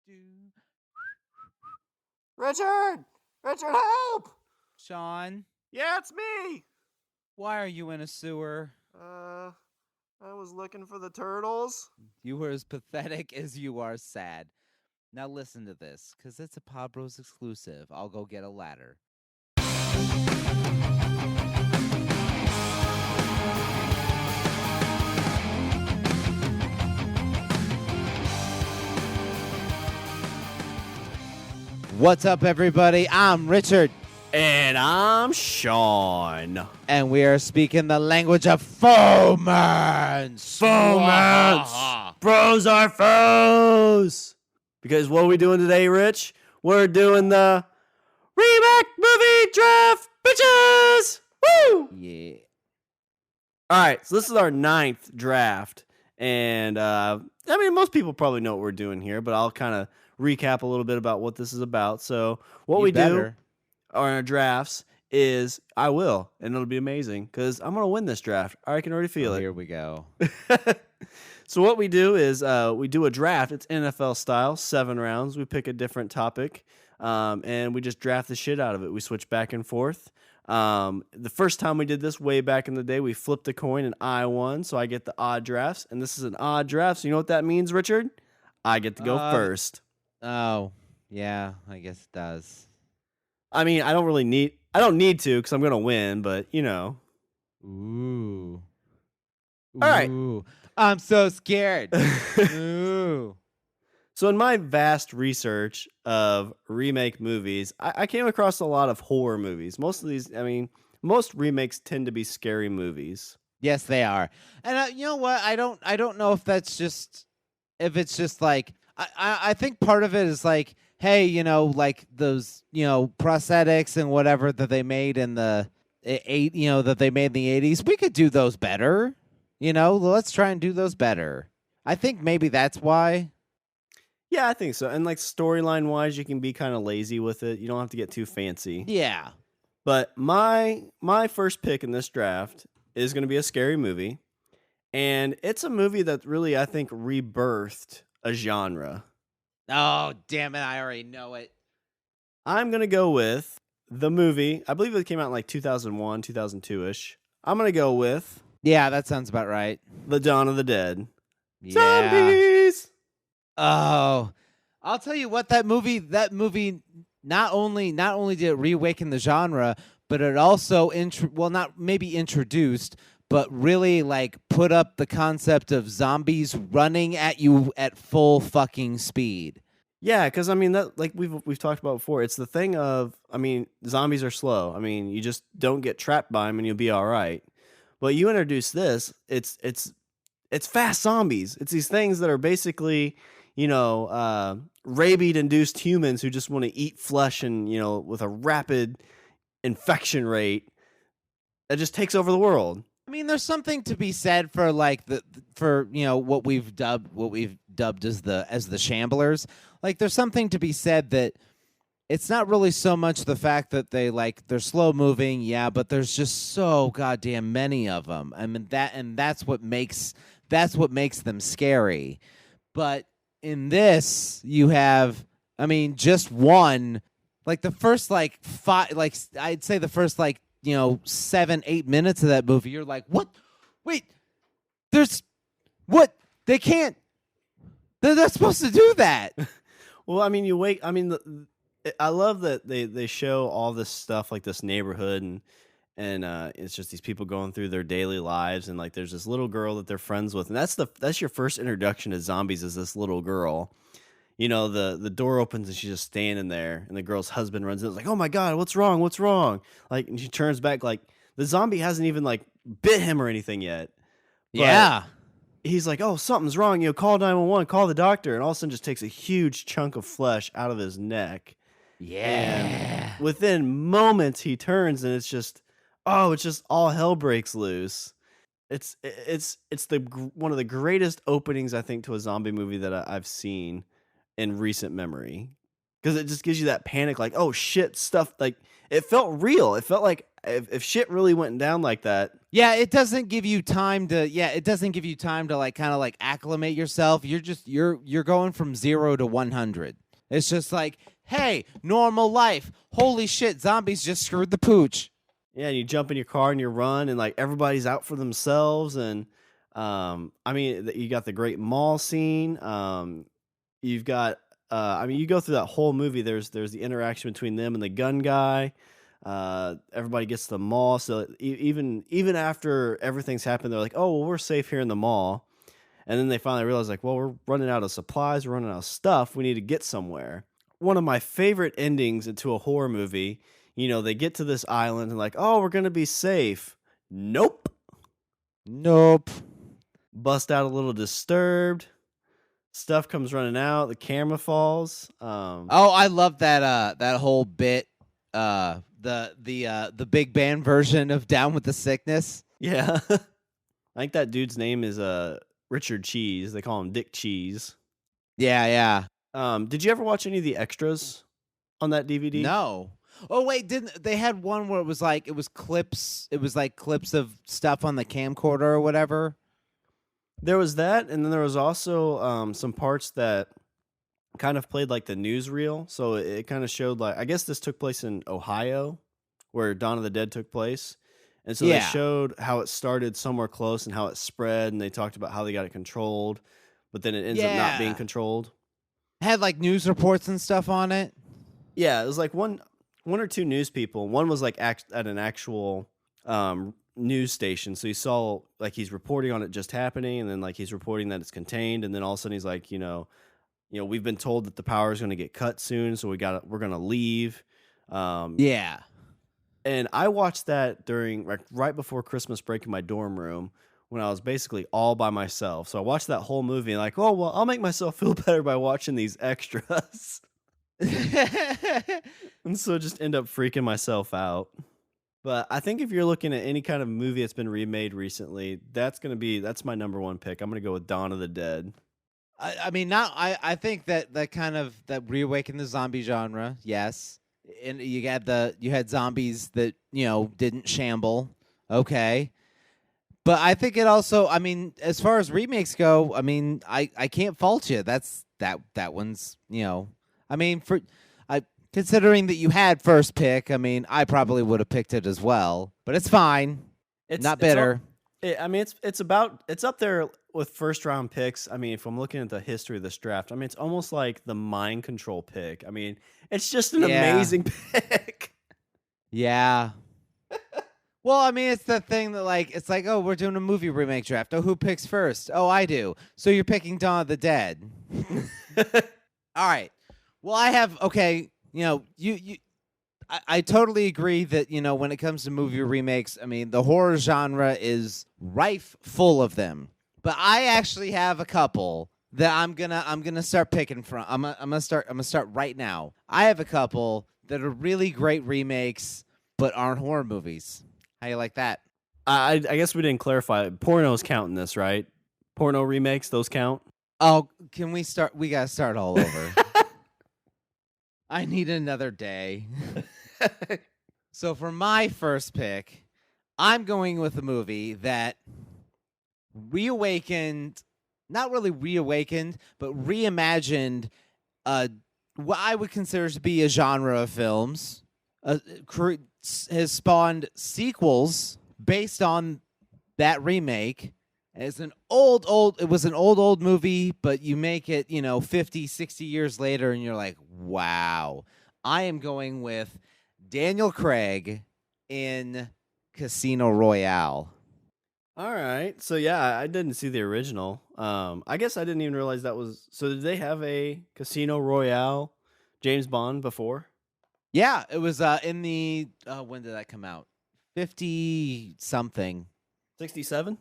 do. Richard! Richard, help! Sean, Yeah, it's me! why are you in a sewer? I was looking for the turtles. You were as pathetic as you are sad. Now listen to this, because it's a Pod Bros exclusive. I'll go get a ladder. What's up, everybody? I'm Richard, And I'm Sean. and we are speaking the language of foamers. Bros are foes! Because what are we doing today, Rich? We're doing the Remake movie draft, bitches! Woo! Yeah. Alright, so this is our 9th draft. And, most people probably know what we're doing here, but I'll kind of recap a little bit about what this is about. So, what we do on our drafts is I will, and it'll be amazing because I'm going to win this draft. I can already feel it. Here we go. So what we do is we do a draft. It's NFL style, 7 rounds. We pick a different topic, and we just draft the shit out of it. We switch back and forth. The first time we did this way back in the day, we flipped a coin and I won, so I get the odd drafts. And this is an odd draft, so you know what that means, Richard? I get to go first. Oh, yeah, I guess it does. I mean, I don't need to because I'm going to win, but, you know. Ooh. All right. Ooh. I'm so scared. Ooh. So in my vast research of remake movies, I came across a lot of horror movies. Most remakes tend to be scary movies. Yes, they are. And you know what? I don't know if it's just like I think part of it is like, hey, like those, prosthetics and whatever that they made in the that they made in the 80s. We could do those better. Let's try and do those better. I think maybe that's why. Yeah, I think so. And like storyline wise, you can be kind of lazy with it. You don't have to get too fancy. Yeah. But my first pick in this draft is going to be a scary movie. And it's a movie that really, I think, rebirthed a genre. Oh, damn it. I already know it. I'm going to go with the movie. I believe it came out in like 2001, 2002-ish. I'm going to go with... Yeah, that sounds about right. The Dawn of the Dead. Yeah. Zombies! Oh, I'll tell you what, that movie not only did it reawaken the genre, but it also not maybe introduced, but really like put up the concept of zombies running at you at full fucking speed. Yeah, because I mean that like we've talked about before. It's the thing of zombies are slow. I mean, you just don't get trapped by them and you'll be all right. But you introduce this, it's fast zombies. It's these things that are basically, rabies-induced humans who just want to eat flesh and, with a rapid infection rate that just takes over the world. I mean, there's something to be said for like what we've dubbed as the Shamblers. Like, there's something to be said that it's not really so much the fact that they're slow moving, yeah, but there's just so goddamn many of them. I mean that's what makes them scary. But in this, you have, just one. Like the first I'd say the first 7-8 minutes of that movie, you're like, what? Wait, there's what? They can't. They're not supposed to do that. Well, I love that they show all this stuff like this neighborhood and it's just these people going through their daily lives and like there's this little girl that they're friends with, and that's your first introduction to zombies is this little girl. The door opens and she's just standing there and the girl's husband runs in. It's like, oh my God, what's wrong? Like, and she turns back like the zombie hasn't even like bit him or anything yet. But yeah. He's like, oh, something's wrong. Call 911, call the doctor. And all of a sudden just takes a huge chunk of flesh out of his neck. Yeah. And within moments he turns and it's just all hell breaks loose. It's one of the greatest openings I think to a zombie movie that I've seen in recent memory, because it just gives you that panic, like, oh shit, stuff, like it felt real. It felt like if shit really went down like that. Yeah, it doesn't give you time to. Yeah, it doesn't give you time to like kind of like acclimate yourself. You're going from 0 to 100. It's just like, hey, normal life. Holy shit, zombies just screwed the pooch. Yeah, and you jump in your car and you run, and like everybody's out for themselves. And I mean, you got the great mall scene. You've got, I mean, you go through that whole movie. There's the interaction between them and the gun guy. Everybody gets to the mall, so even after everything's happened, they're like, "Oh, well, we're safe here in the mall." And then they finally realize, like, "Well, we're running out of supplies. We're running out of stuff. We need to get somewhere." One of my favorite endings into a horror movie. They get to this island and like, "Oh, we're gonna be safe." Nope. Nope. Bust out a little disturbed. Stuff comes running out. The camera falls. Oh, I love that whole bit. The big band version of Down with the Sickness. Yeah. I think that dude's name is Richard Cheese. They call him Dick Cheese. Yeah. Did you ever watch any of the extras on that DVD? No. Oh wait, didn't they had one where it was clips? It was like clips of stuff on the camcorder or whatever. There was that, and then there was also some parts that kind of played like the newsreel. So it kind of showed like, I guess this took place in Ohio, where Dawn of the Dead took place. And so they showed how it started somewhere close and how it spread, and they talked about how they got it controlled, but then it ends up not being controlled. Had like news reports and stuff on it. Yeah, it was like one or two news people. One was like at an actual news station, so you saw like he's reporting on it just happening, and then like he's reporting that it's contained, and then all of a sudden he's like, we've been told that the power is going to get cut soon, so we're going to leave. Yeah. And I watched that during right before Christmas break in my dorm room when I was basically all by myself. So I watched that whole movie and like, oh well, I'll make myself feel better by watching these extras. And so just end up freaking myself out. But I think if you're looking at any kind of movie that's been remade recently, that's my number one pick. I'm gonna go with Dawn of the Dead. I mean, I think that kind of that reawakened the zombie genre. Yes, and you had zombies that didn't shamble. Okay, but I think it also. I mean, as far as remakes go, I mean, I can't fault you. That one's I mean, considering that you had first pick, I mean, I probably would have picked it as well. But it's fine. It's not bitter. It's up there with first round picks. I mean, if I'm looking at the history of this draft, I mean, it's almost like the mind control pick. I mean, it's just an amazing pick. Yeah. Well, I mean, it's the thing that it's like, oh, we're doing a movie remake draft. Oh, who picks first? Oh, I do. So you're picking Dawn of the Dead. All right. Well, I have okay. I totally agree that when it comes to movie remakes, I mean the horror genre is rife full of them. But I actually have a couple that I'm gonna start picking from. I'm gonna start right now. I have a couple that are really great remakes, but aren't horror movies. How you like that? I guess we didn't clarify. Pornos count in this, right? Porno remakes, those count. Oh, can we start? We gotta start all over. I need another day. So for my first pick, I'm going with a movie that reawakened, not really reawakened, but reimagined what I would consider to be a genre of films. Has spawned sequels based on that remake. It's an it was an old movie, but you make it, 50, 60 years later, and you're like, wow. I am going with Daniel Craig in Casino Royale. All right. So yeah, I didn't see the original. I guess I didn't even realize that was. So did they have a Casino Royale James Bond before? Yeah, it was in the when did that come out? 50 something. 67?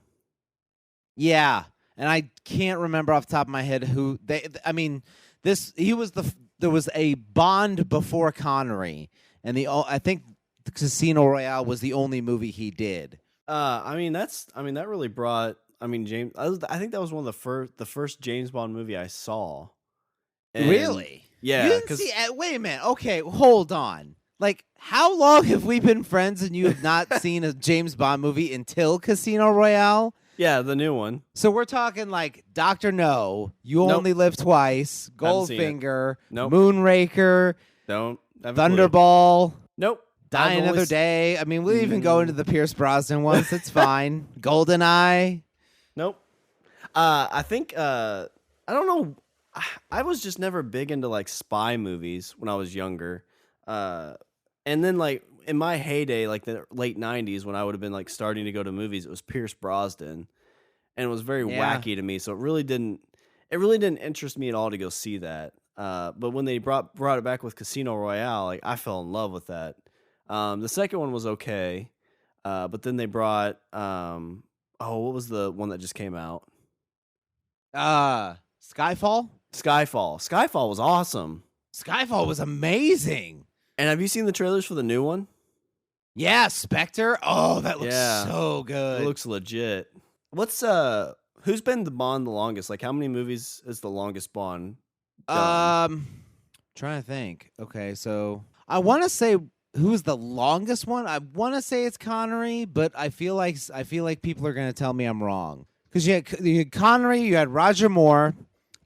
Yeah, and I can't remember off the top of my head who they. I mean, there was a Bond before Connery, and I think the Casino Royale was the only movie he did. That really brought. I mean, James. I think that was one of the first James Bond movie I saw. And really? Yeah. You didn't see. Wait a minute. Okay, hold on. Like, how long have we been friends and you have not seen a James Bond movie until Casino Royale? Yeah, the new one. So we're talking like Doctor No, You Nope. Only Live Twice, Haven't seen it. Goldfinger, Nope. Moonraker, Don't have a clue. Thunderball, Nope. Die I've only Another s- Day. I mean, we'll even go into the Pierce Brosnan ones. It's fine. GoldenEye. Nope. I think I don't know. I was just never big into like spy movies when I was younger. And then like in my heyday, like the late '90s, when I would have been like starting to go to movies, it was Pierce Brosnan, and it was very Yeah. wacky to me. So it really didn't interest me at all to go see that. But when they brought it back with Casino Royale, like I fell in love with that. The second one was okay, but then they brought what was the one that just came out? Skyfall. Skyfall was awesome. Skyfall was amazing. And have you seen the trailers for the new one? Yeah, Spectre. Oh, that looks Yeah. so good. It looks legit. What's who's been the Bond the longest? Like how many movies is the longest Bond done? Trying to think. Okay, so I want to say who's the longest one. I want to say it's Connery, but I feel like people are going to tell me I'm wrong. Because you had Connery, you had Roger Moore,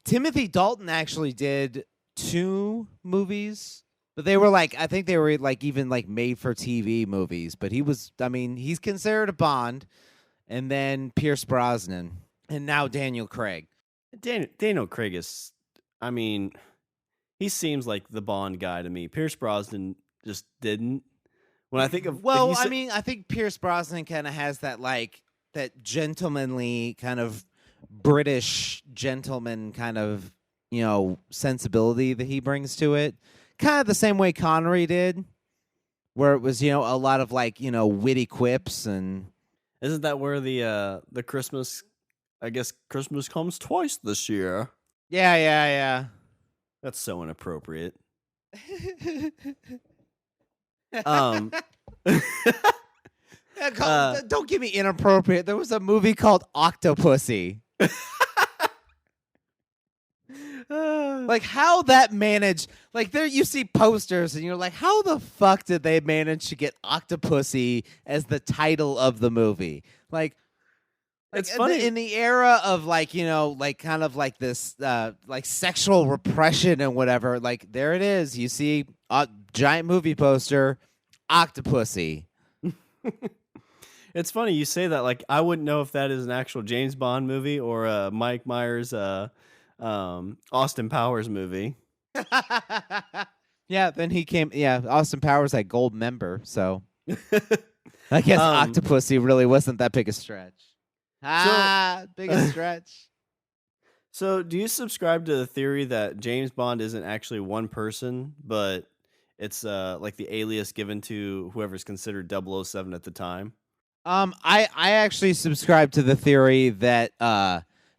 Timothy Dalton actually did 2 movies, but they were like I think they were like even like made for TV movies. But he's considered a Bond, and then Pierce Brosnan, and now Daniel Craig. Daniel Craig is, I mean, he seems like the Bond guy to me. Pierce Brosnan just didn't. When I think of I think Pierce Brosnan kind of has that like that gentlemanly kind of British gentleman kind of sensibility that he brings to it, kind of the same way Connery did, where it was a lot of like witty quips and. Isn't that where the Christmas? I guess Christmas comes twice this year. Yeah. That's so inappropriate. Don't give me inappropriate. There was a movie called Octopussy. Like how that managed, like there you see posters and you're like, how the fuck did they manage to get Octopussy as the title of the movie? Like it's funny in the era of like like kind of like this like sexual repression and whatever. Like there it is. You see a giant movie poster, Octopussy. It's funny you say that. Like I wouldn't know if that is an actual James Bond movie or Mike Myers Austin Powers movie. Yeah, then he came. Yeah, Austin Powers like gold member, so I guess Octopussy really wasn't that big a stretch. Big a stretch. So, do you subscribe to the theory that James Bond isn't actually one person, but it's like the alias given to whoever's considered 007 at the time? I actually subscribe to the theory that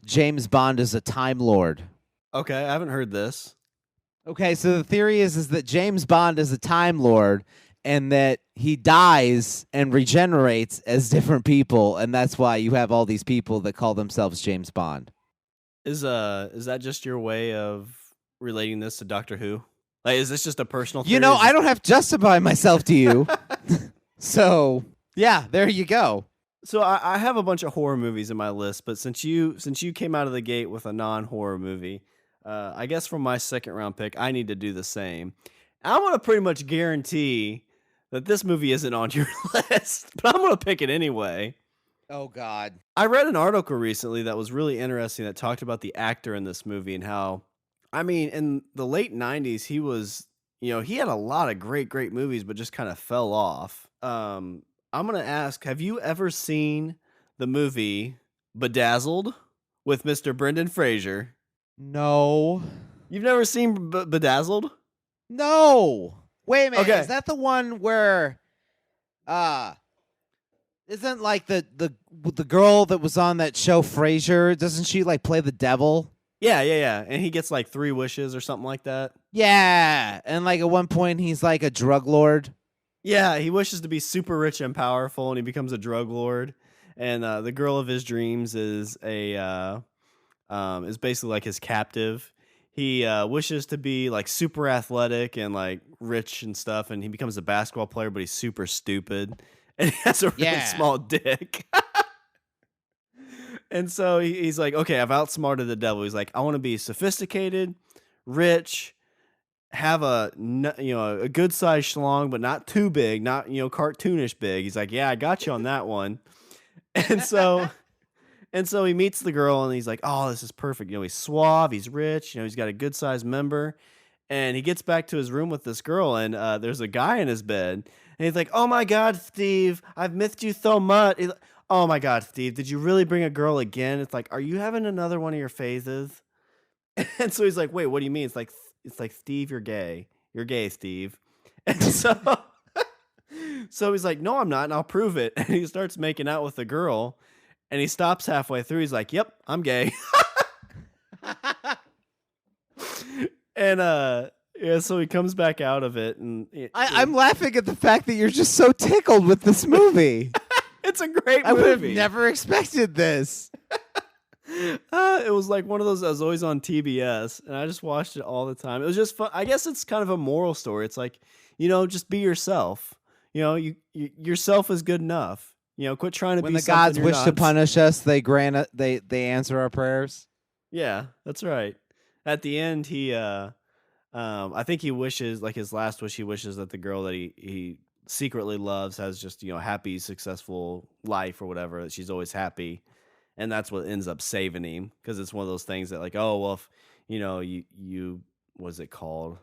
James Bond is a Time Lord. Okay, I haven't heard this. Okay, so the theory is that James Bond is a Time Lord and that he dies and regenerates as different people, and that's why you have all these people that call themselves James Bond. Is that just your way of relating this to Doctor Who? Like, is this just a personal theory? I don't have to justify myself to you. So, yeah, there you go. So I have a bunch of horror movies in my list, but since you came out of the gate with a non-horror movie, I guess for my second round pick, I need to do the same. I'm going to pretty much guarantee that this movie isn't on your list, but I'm going to pick it anyway. Oh, God. I read an article recently that was really interesting that talked about the actor in this movie and how, I mean, in the late 90s, he was, he had a lot of great movies, but just kind of fell off. I'm going to ask, have you ever seen the movie Bedazzled with Mr. Brendan Fraser? No. You've never seen Bedazzled? No. Wait a minute. Okay. Is that the one where isn't like the girl that was on that show Frasier, doesn't she like play the devil? Yeah. And he gets like 3 wishes or something like that. Yeah. And like at one point he's like a drug lord. Yeah, he wishes to be super rich and powerful, and he becomes a drug lord. And the girl of his dreams is is basically like his captive. he wishes to be like super athletic and like rich and stuff, and he becomes a basketball player, but he's super stupid and he has a really Yeah. small dick. And so he's like, okay, I've outsmarted the devil. He's like, I want to be sophisticated, rich, have a good sized schlong, but not too big, not cartoonish big. He's like, yeah, I got you on that one. And so he meets the girl and he's like, oh, this is perfect. He's suave, he's rich, he's got a good sized member. And he gets back to his room with this girl, and there's a guy in his bed. And he's like, oh my God, Steve, I've missed you so much. Oh my God, Steve, did you really bring a girl again? It's like, are you having another one of your phases? And so he's like, wait, what do you mean? It's like, Steve, you're gay. You're gay, Steve. And so he's like, no, I'm not, and I'll prove it. And he starts making out with the girl, and he stops halfway through. He's like, yep, I'm gay. And yeah, so he comes back out of it, and I'm laughing at the fact that you're just so tickled with this movie. It's a great movie. I would have never expected this. It was like one of those that was always on TBS, and I just watched it all the time. It was just fun. I guess it's kind of a moral story. It's like, just be yourself. Yourself is good enough. Quit trying to when be the gods something wish you're to not. punish us, they grant they answer our prayers. Yeah, that's right. At the end, he I think he wishes, like his last wish, he wishes that the girl that he secretly loves has just happy, successful life or whatever. That she's always happy, and that's what ends up saving him, because it's one of those things that like, oh well, if you what's it called?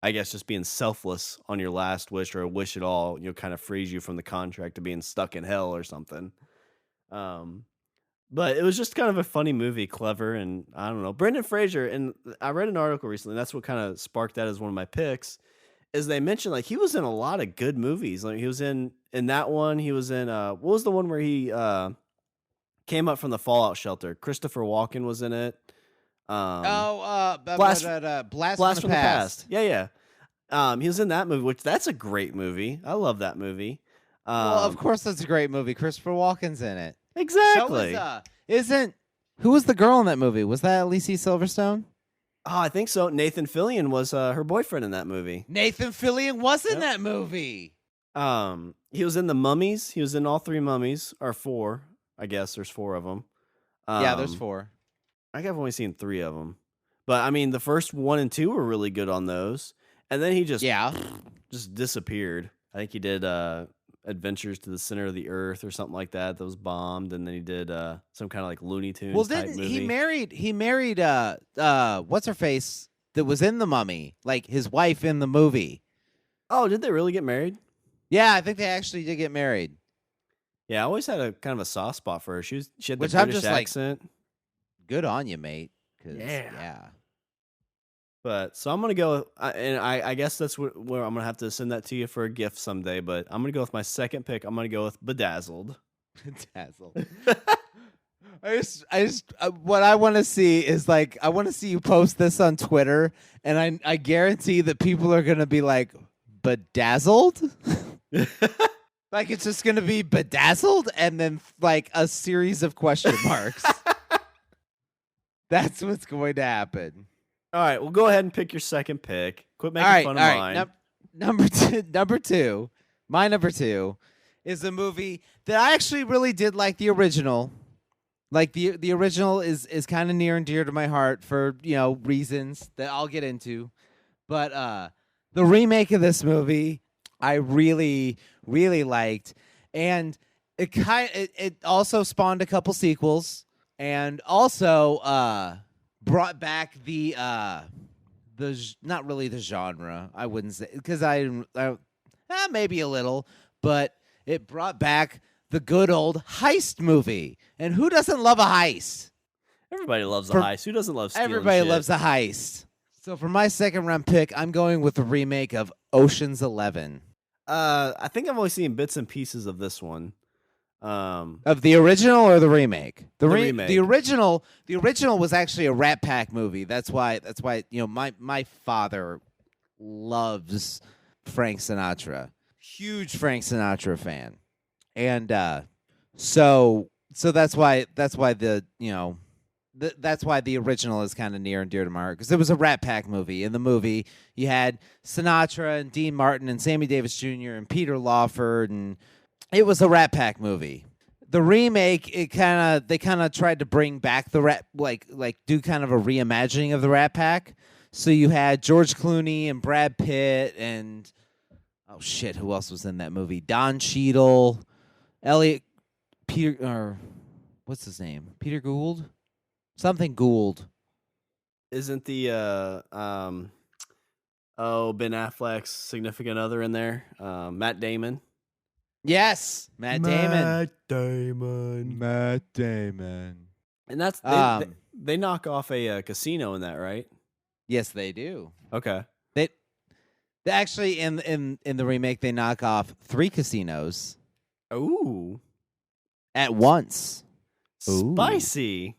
I guess just being selfless on your last wish, or a wish at all, kind of frees you from the contract of being stuck in hell or something. But it was just kind of a funny movie, clever, and I don't know. Brendan Fraser, and I read an article recently, and that's what kind of sparked that as one of my picks, is they mentioned like he was in a lot of good movies. Like he was in that one, he was in what was the one where he came up from the fallout shelter? Christopher Walken was in it. Blast from the Past. Yeah. He was in that movie, which that's a great movie. I love that movie. Well, of course, that's a great movie. Christopher Walken's in it. Exactly. Who was the girl in that movie? Was that Alicia Silverstone? Oh, I think so. Nathan Fillion was her boyfriend in that movie. Nathan Fillion was in that movie. He was in The Mummies. He was in all 3 Mummies, or 4. I guess there's 4 of them. Yeah, there's 4. I think I've only seen 3 of them. But I mean, the first 1 and 2 were really good on those. And then he just disappeared. I think he did Adventures to the Center of the Earth or something like that. That was bombed, and then he did some kind of like Looney Tunes type movie. He married what's her face that was in The Mummy, like his wife in the movie. Oh, did they really get married? Yeah, I think they actually did get married. Yeah, I always had a kind of a soft spot for her. She had the Which I'm British just like, accent. Good on you, mate. Yeah. But so I'm gonna go, and I guess that's where I'm gonna have to send that to you for a gift someday. But I'm gonna go with my second pick. I'm gonna go with Bedazzled. Bedazzled. I just what I want to see is like, I want to see you post this on Twitter, and I guarantee that people are gonna be like, bedazzled. Like it's just gonna be bedazzled, and then like a series of question marks. That's what's going to happen. All right, well, go ahead and pick your second pick. Quit making fun of mine. Number two. My number 2 is a movie that I actually really did like the original. Like the original is kind of near and dear to my heart for reasons that I'll get into. But the remake of this movie I really really liked, and it also spawned a couple sequels. And also brought back the not really the genre, I wouldn't say, because maybe a little, but it brought back the good old heist movie. And who doesn't love a heist? Everybody loves a heist. Who doesn't love stealing Everybody shit? loves a heist. So for my second round pick, I'm going with the remake of Ocean's 11. I think I've only seen bits and pieces of this one. Of the original or the remake? The remake. The original was actually a Rat Pack movie. That's why my father loves Frank Sinatra. Huge Frank Sinatra fan. And so that's why the that's why the original is kind of near and dear to my heart, because it was a Rat Pack movie. In the movie, you had Sinatra and Dean Martin and Sammy Davis Jr. and Peter Lawford, and it was a Rat Pack movie. The remake, they kind of tried to bring back the rat, like do kind of a reimagining of the Rat Pack. So you had George Clooney and Brad Pitt and oh shit, who else was in that movie? Don Cheadle, Elliot Peter, or what's his name? Peter Gould, something Gould. Isn't the Ben Affleck's significant other in there? Matt Damon. Yes, Matt Damon. Matt Damon. And that's they knock off a casino in that, right? Yes, they do. Okay. They actually in the remake they knock off 3 casinos. Ooh. At once. Spicy. Ooh.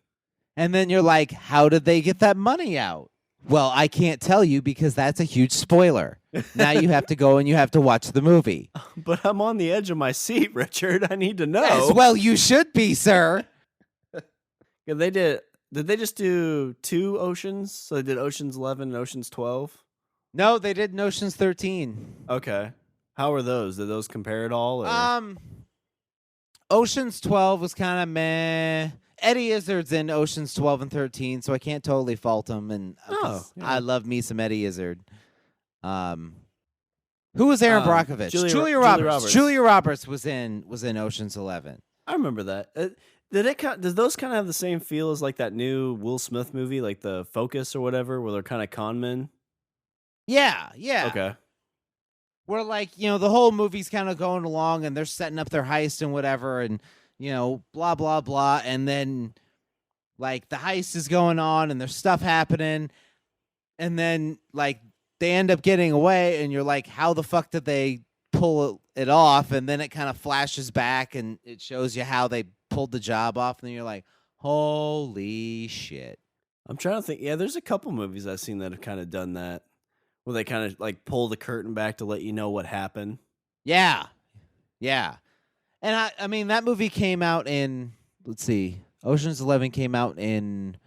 And then you're like, how did they get that money out? Well, I can't tell you because that's a huge spoiler. Now you have to go and you have to watch the movie. But I'm on the edge of my seat, Richard. I need to know. As well you should be, sir. Yeah, did they just do 2 Oceans? So they did Oceans 11 and Oceans 12? No, they did Oceans 13. Okay. How are those? Did those compare at all? Or? Oceans 12 was kind of meh. Eddie Izzard's in Oceans 12 and 13, so I can't totally fault him. And I love me some Eddie Izzard. Who was Aaron Brockovich? Julia Roberts. Julia Roberts was in Oceans 11. I remember that. Does those kind of have the same feel as like that new Will Smith movie, like The Focus or whatever, where they're kind of con men? Yeah. Okay. Where the whole movie's kind of going along and they're setting up their heist and whatever, and blah blah blah, and then like the heist is going on and there's stuff happening, and then like they end up getting away, and you're like, how the fuck did they pull it off? And then it kind of flashes back and it shows you how they pulled the job off, and then you're like, holy shit. I'm trying to think. Yeah, there's a couple movies I've seen that have kind of done that, where they kind of like pull the curtain back to let you know what happened. Yeah. And I mean, that movie came out in, let's see, Ocean's 11 came out in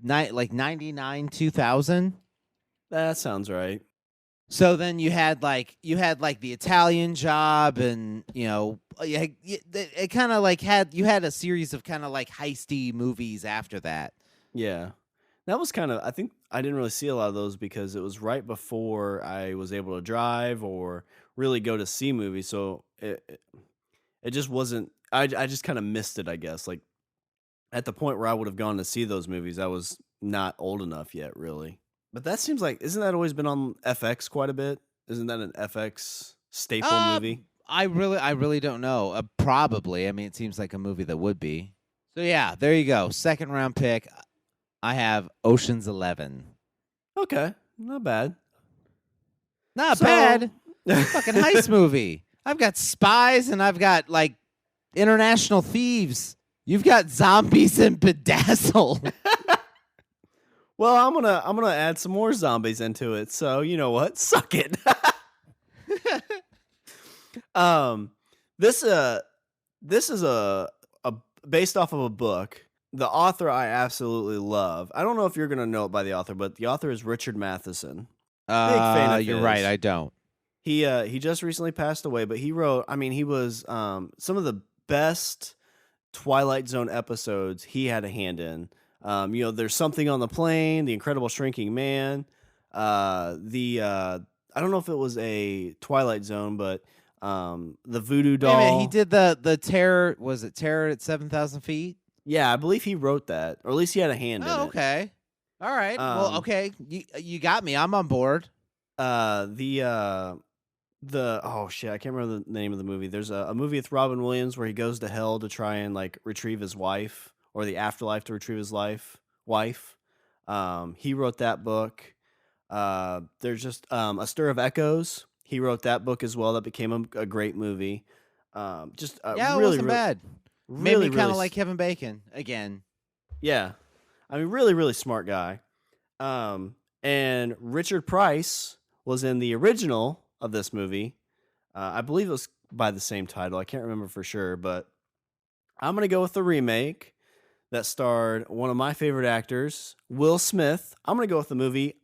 99, 2000. That sounds right. So then you had like the Italian Job, and it kind of like you had a series of kind of like heisty movies after that. Yeah. That was kind of, I think I didn't really see a lot of those because it was right before I was able to drive or really go to see movies. So it just wasn't, I just kind of missed it, I guess. Like at the point where I would have gone to see those movies, I was not old enough yet, really. But that seems like, isn't that always been on FX quite a bit? Isn't that an FX staple movie? I really don't know. Probably. I mean, it seems like a movie that would be. So yeah, there you go. Second round pick. I have Ocean's 11. Okay, not bad. Not bad. Fucking heist movie. I've got spies and I've got like international thieves. You've got zombies and Bedazzle. Well, I'm gonna add some more zombies into it. So you know what? Suck it. This is a based off of a book. The author I absolutely love. I don't know if you're going to know it by the author, but the author is Richard Matheson. Big fan of you're his. right, I don't. He just recently passed away, but he wrote, I mean, he was some of the best Twilight Zone episodes he had a hand in. There's Something on the Plane, The Incredible Shrinking Man, I don't know if it was a Twilight Zone, but the Voodoo Doll. Wait a minute, he did the Terror, was it Terror at 7,000 Feet? Yeah, I believe he wrote that, or at least he had a hand in it. Okay. All right. Well, okay. You got me. I'm on board. Oh shit, I can't remember the name of the movie. There's a movie with Robin Williams where he goes to hell to try and like retrieve his wife, or the afterlife to retrieve his wife. He wrote that book. There's just A Stir of Echoes. He wrote that book as well. That became a great movie. It wasn't bad. Made me kind of like Kevin Bacon again. Yeah. I mean, really, really smart guy. And Richard Price was in the original of this movie. I believe it was by the same title. I can't remember for sure, but I'm going to go with the remake. that starred one of my favorite actors, Will Smith. I'm gonna go with the movie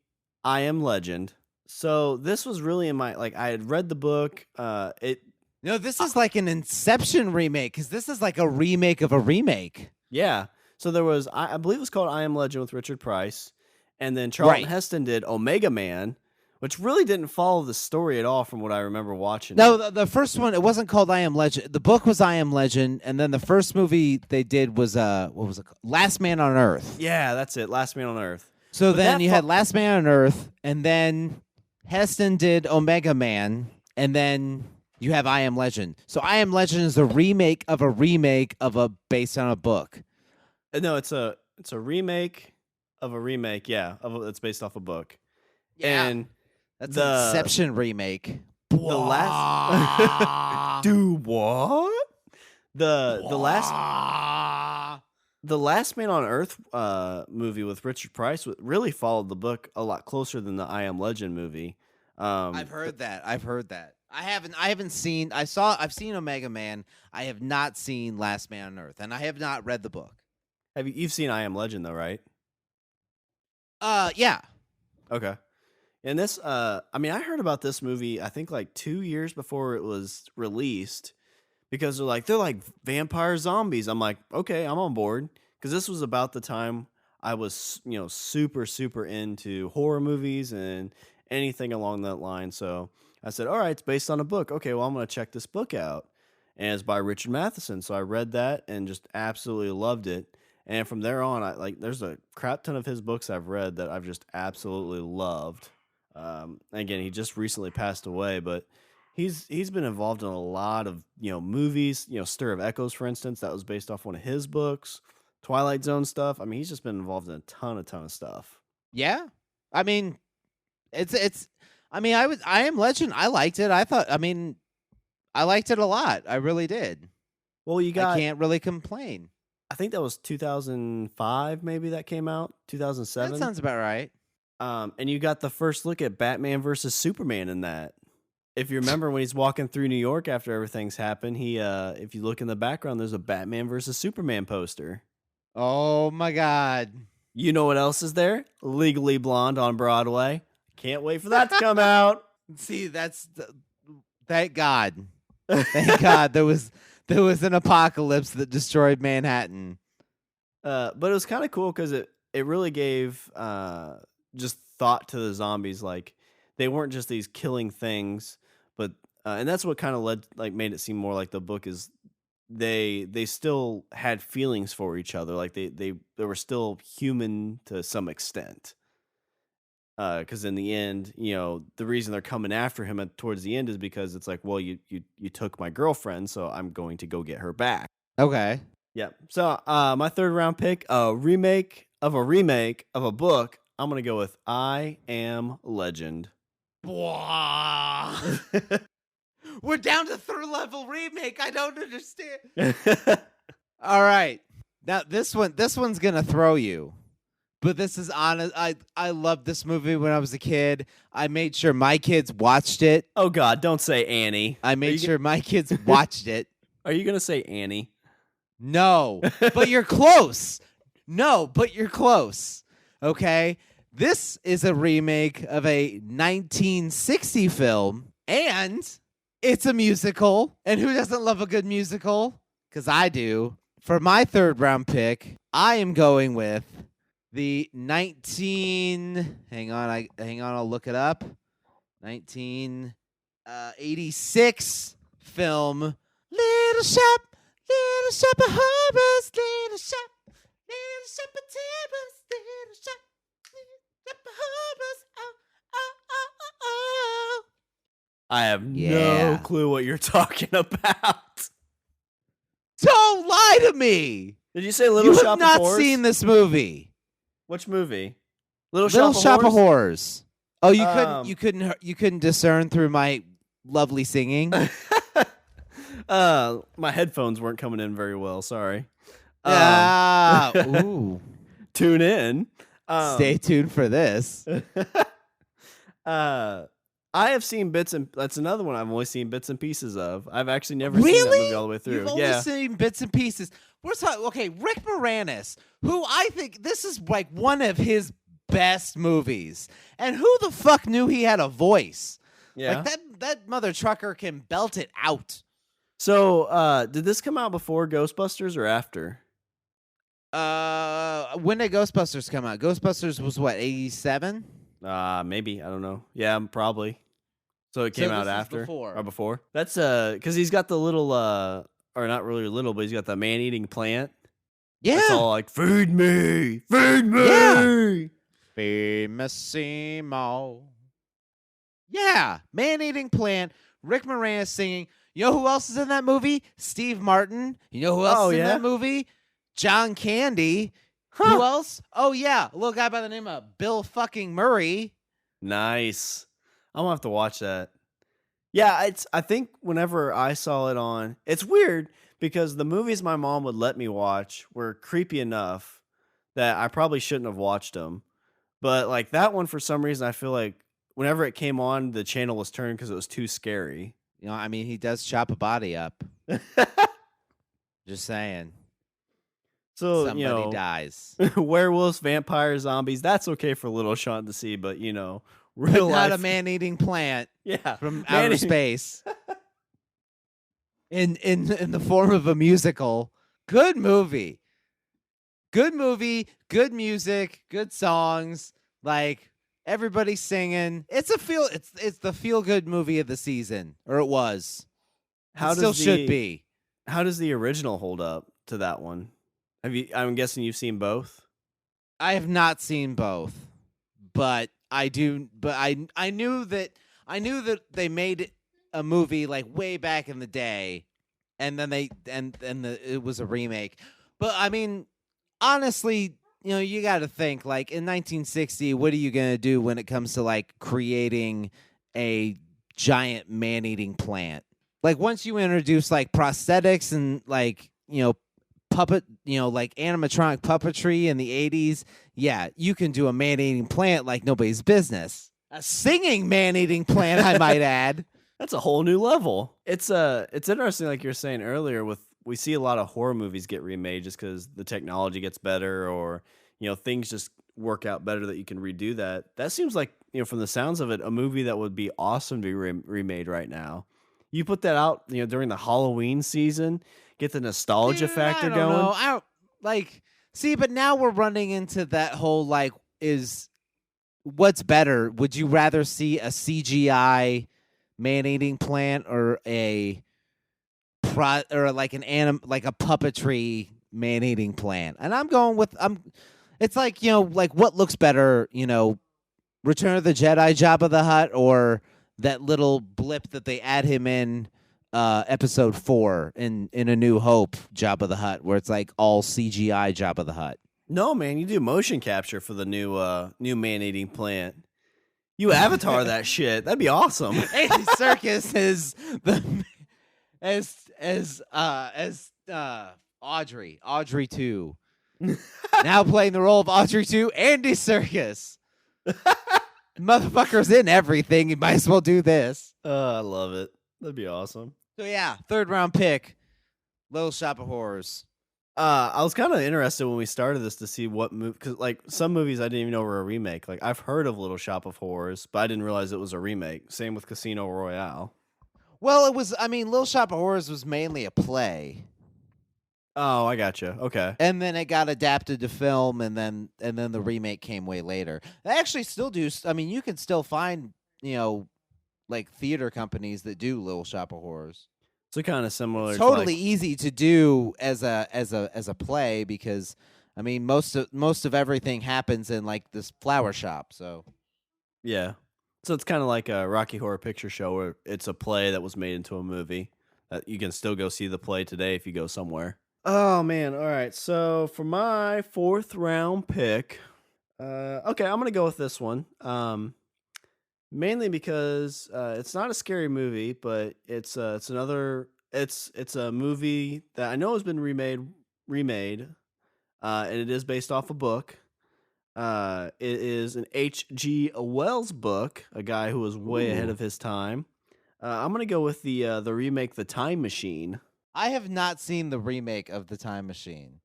I Am Legend. So this was really in my I had read the book. No, this is like an Inception remake because this is like a remake of a remake. Yeah. So there was I believe it was called I Am Legend with Richard Price, and then Charlton Right. Heston did Omega Man, which really didn't follow the story at all from what I remember watching. No, it. the first one, it wasn't called I Am Legend. The book was I Am Legend, and then the first movie they did was what was it called? Last Man on Earth. Yeah, that's it. Last Man on Earth. So But then that you fo- had Last Man on Earth, and then Heston did Omega Man, and then you have I Am Legend. So I Am Legend is a remake of a based on a book. No, it's a remake of a remake. Yeah, it's based off a book. Yeah. And That's the- an Inception remake. the last do what? The last Man on Earth movie with Richard Price really followed the book a lot closer than the I Am Legend movie. I've heard that. I've seen Omega Man. I have not seen Last Man on Earth, and I have not read the book. You've seen I Am Legend though, right? Yeah. Okay. And this, I heard about this movie, I think like 2 years before it was released, because they're like vampire zombies. I'm like, okay, I'm on board. Because this was about the time I was, super, super into horror movies and anything along that line. So I said, all right, it's based on a book. Okay, well, I'm going to check this book out. And it's by Richard Matheson. So I read that and just absolutely loved it. And from there on, there's a crap ton of his books I've read that I've just absolutely loved. Again, he just recently passed away, but he's been involved in a lot of movies. Stir of Echoes, for instance, that was based off one of his books. Twilight Zone stuff. I mean, he's just been involved in a ton of stuff. Yeah. I mean, I Am Legend. I liked it. I liked it a lot. I really did. Well, I can't really complain. I think that was 2005, maybe that came out. 2007. That sounds about right. And you got the first look at Batman versus Superman in that. If you remember when he's walking through New York after everything's happened, if you look in the background, there's a Batman versus Superman poster. Oh my God. You know what else is there? Legally Blonde on Broadway. Can't wait for that to come out. See, thank God. Thank God there was an apocalypse that destroyed Manhattan. But it was kind of cool because it really gave just thought to the zombies. Like they weren't just these killing things, but and that's what kind of made it seem more like the book is they still had feelings for each other. Like they were still human to some extent. Because in the end, the reason they're coming after him towards the end is because it's like, well, you took my girlfriend, so I'm going to go get her back. Okay. Yeah. So my third round pick, a remake of a book. I'm gonna go with I Am Legend. We're down to third level remake. I don't understand. All right. Now this one's gonna throw you. But this is honest. I loved this movie when I was a kid. I made sure my kids watched it. Oh God, don't say Annie. I made sure my kids watched it. Are you gonna say Annie? No, but you're close. No, but you're close. Okay? This is a remake of a 1960 film, and it's a musical. And who doesn't love a good musical? Because I do. For my third round pick, I am going with the hang on, I'll look it up. 1986 film Little Shop of Horrors, Little Shop of Terrors, Little Shop of Horrors. Oh. I have no clue what you're talking about. Don't lie to me. Did you say Little Shop of Horrors? You have not seen this movie. Which movie? Little Shop of Horrors. Oh, you couldn't discern through my lovely singing. My headphones weren't coming in very well. Sorry. Ooh. Tune in. Stay tuned for this. I have seen that's another one I've only seen bits and pieces of. I've actually never seen that Really? movie all the way through. You've only seen bits and pieces. Okay, Rick Moranis, who I think this is like one of his best movies, and who the fuck knew he had a voice? Yeah. Like that mother trucker can belt it out. So, did this come out before Ghostbusters or after? When did Ghostbusters come out? Ghostbusters was what, 87? Maybe, I don't know. Yeah, probably. So it came So out this is after before. or before. That's because he's got the little or not really little, but he's got the man-eating plant. Yeah. It's all like feed me, feed me. Yeah. Famosissimo. Yeah, man-eating plant. Rick Moranis singing. You know who else is in that movie? Steve Martin. You know who else is in that movie? John Candy. Who else? Oh yeah, a little guy by the name of Bill fucking Murray. Nice. I'm gonna have to watch that. Yeah, I think whenever I saw it on, it's weird because the movies my mom would let me watch were creepy enough that I probably shouldn't have watched them. But like that one, for some reason, I feel like whenever it came on, the channel was turned because it was too scary. You know, I mean, he does chop a body up. Just saying. So somebody dies. Werewolves, vampires, zombies. That's okay for little Sean to see, but real but not life. a man-eating plant. Yeah, from outer space. in the form of a musical. Good movie. Good movie. Good music. Good songs. Like everybody singing. It's the feel good movie of the season, or it was. Should be. How does the original hold up to that one? I'm guessing you've seen both. I have not seen both, but I do. But I knew that they made a movie like way back in the day, and then it was a remake. But I mean, honestly, you got to think like in 1960, what are you gonna do when it comes to like creating a giant man-eating plant? Like once you introduce like prosthetics and like puppet, like animatronic puppetry in the 80s, yeah, you can do a man-eating plant like nobody's business. A singing man-eating plant, I might add. That's a whole new level. It's interesting, like you were saying earlier, we see a lot of horror movies get remade just because the technology gets better, or things just work out better that you can redo that. That seems like from the sounds of it, a movie that would be awesome to be remade right now. You put that out during the Halloween season, get the nostalgia factor going. I don't see, but now we're running into that whole like, is what's better? Would you rather see a CGI man-eating plant or like like a puppetry man-eating plant? And I'm going with it's like like what looks better? Return of the Jedi, Jabba the Hutt, or that little blip that they add him in episode 4 in A New Hope, Jabba the Hutt, where it's like all CGI Jabba the Hutt. No, man, you do motion capture for the new man-eating plant. You avatar that shit. That'd be awesome. Andy Serkis is as Audrey 2. Now playing the role of Audrey 2, Andy Serkis. Motherfucker's in everything. You might as well do this. I love it. That'd be awesome. So yeah, 3rd round pick, Little Shop of Horrors. I was kind of interested when we started this to see what movie, because like some movies I didn't even know were a remake. Like I've heard of Little Shop of Horrors, but I didn't realize it was a remake. Same with Casino Royale. Well, Little Shop of Horrors was mainly a play. Oh, I gotcha. Okay. And then it got adapted to film, and then the remake came way later. They actually still do. I mean, you can still find like theater companies that do Little Shop of Horrors. So kind of similar. It's totally easy to do as a play, because I mean most of everything happens in like this flower shop. So yeah. So it's kind of like a Rocky Horror Picture Show, where it's a play that was made into a movie. You can still go see the play today if you go somewhere. Oh man! All right. So for my 4th round pick, okay, I'm gonna go with this one. Mainly because it's not a scary movie, but it's a movie that I know has been remade, and it is based off a book. It is an H.G. Wells book, a guy who was way ahead of his time. I'm gonna go with the remake, The Time Machine. I have not seen the remake of The Time Machine.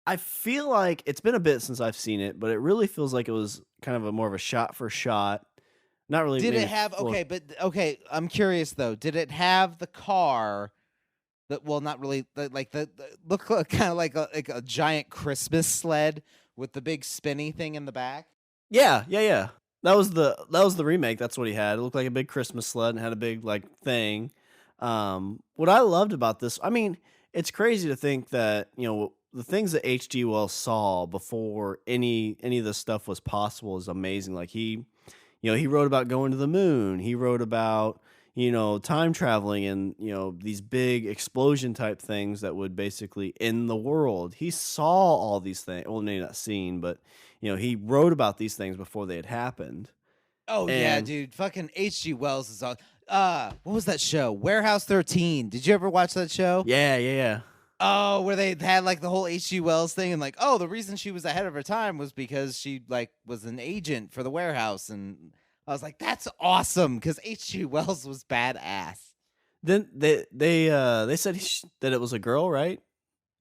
I feel like it's been a bit since I've seen it, but it really feels like it was kind of a more of a shot for shot. Not really Did maybe it have full. okay, I'm curious though. Did it have the car that well not really the look kind of like a giant Christmas sled with the big spinny thing in the back? Yeah, yeah, yeah. That was the remake. That's what he had. It looked like a big Christmas sled and had a big like thing. What I loved about this, I mean, it's crazy to think that the things that H.G. Wells saw before any of this stuff was possible is amazing. Like he wrote about going to the moon. He wrote about time traveling and these big explosion type things that would basically end the world. He saw all these things. Well, maybe not seen, but he wrote about these things before they had happened. Oh yeah, And dude. Fucking H.G. Wells is on what was that show? Warehouse 13. Did you ever watch that show? yeah, yeah, yeah. Oh, where they had like the whole H.G. Wells thing and like, oh, the reason she was ahead of her time was because she like was an agent for the warehouse, and I was like, that's awesome because H.G. Wells was badass. Then they said that it was a girl, right?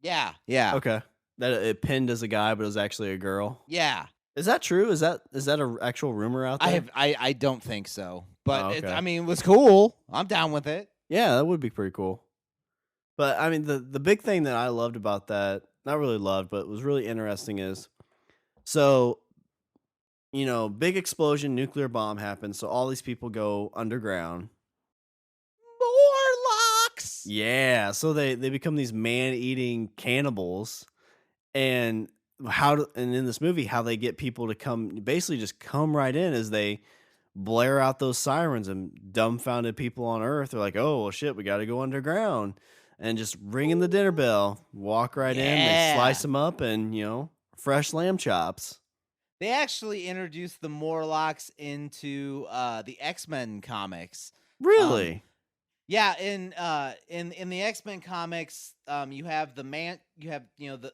Yeah, yeah, Okay. That it pinned as a guy, but it was actually a girl. yeah. Is that true? Is that a actual rumor out there? I don't think so, but Oh, okay. I mean, it was cool. I'm down with it. Yeah, that would be pretty cool. But I mean, the big thing that I loved about that, not really loved, but was really interesting is, so big explosion, nuclear bomb happens, so all these people go underground. Morlocks. Yeah, so they become these man-eating cannibals, and and in this movie, how they get people to basically just come right in as they blare out those sirens, and dumbfounded people on Earth are like, oh well, shit, we got to go underground, and just ringing the dinner bell, walk right in, they slice them up, and fresh lamb chops. They actually introduced the Morlocks into the X-Men comics. Really? Yeah, in the X-Men comics, you have the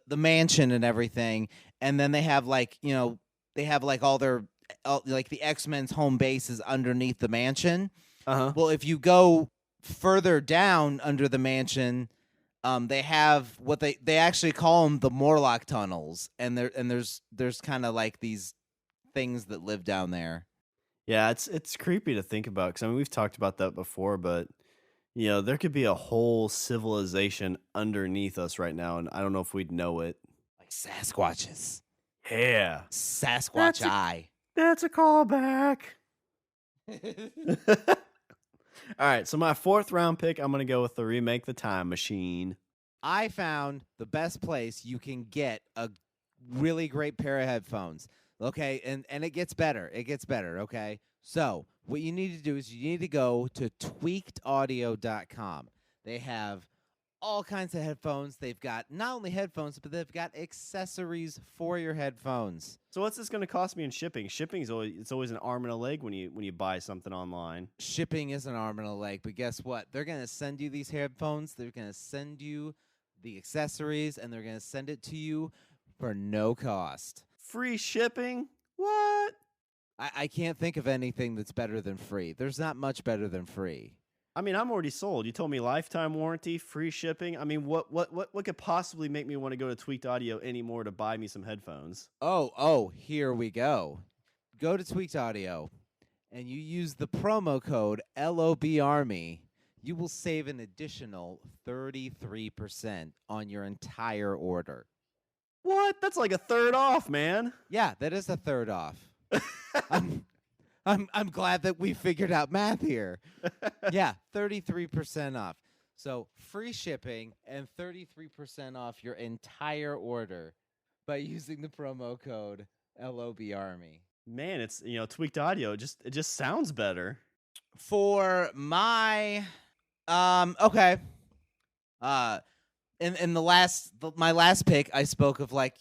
the mansion and everything, and then they have like all their like the X-Men's home base is underneath the mansion. Uh-huh. Well, if you go further down under the mansion, they have what they actually call them the Morlock tunnels, and there's kind of like these things that live down there. Yeah, it's creepy to think about, because I mean we've talked about that before, but there could be a whole civilization underneath us right now, and I don't know if we'd know it. Like Sasquatches. Yeah. Sasquatch eye. That's a callback. All right, so my fourth round pick, I'm going to go with the remake The Time Machine. I found the best place you can get a really great pair of headphones. Okay, and it gets better. It gets better, okay? So, what you need to do is you need to go to tweakedaudio.com. They have all kinds of headphones. They've got not only headphones, but they've got accessories for your headphones. So what's this going to cost me in shipping? Shipping is always an arm and a leg when you buy something online. Shipping is an arm and a leg, but guess what? They're going to send you these headphones. They're going to send you the accessories, and they're going to send it to you for no cost. Free shipping? What? I can't think of anything that's better than free. There's not much better than free. I mean, I'm already sold. You told me lifetime warranty, free shipping. I mean, what could possibly make me want to go to Tweaked Audio anymore to buy me some headphones? Oh, here we go. Go to Tweaked Audio, and you use the promo code LOBARMY. You will save an additional 33% on your entire order. What? That's like a third off, man. Yeah, that is a third off. I'm glad that we figured out math here. Yeah, 33% off. So free shipping and 33% off your entire order by using the promo code LOBARMY. Man, it's Tweaked Audio. It just sounds better. For my okay. In my last pick, I spoke of like,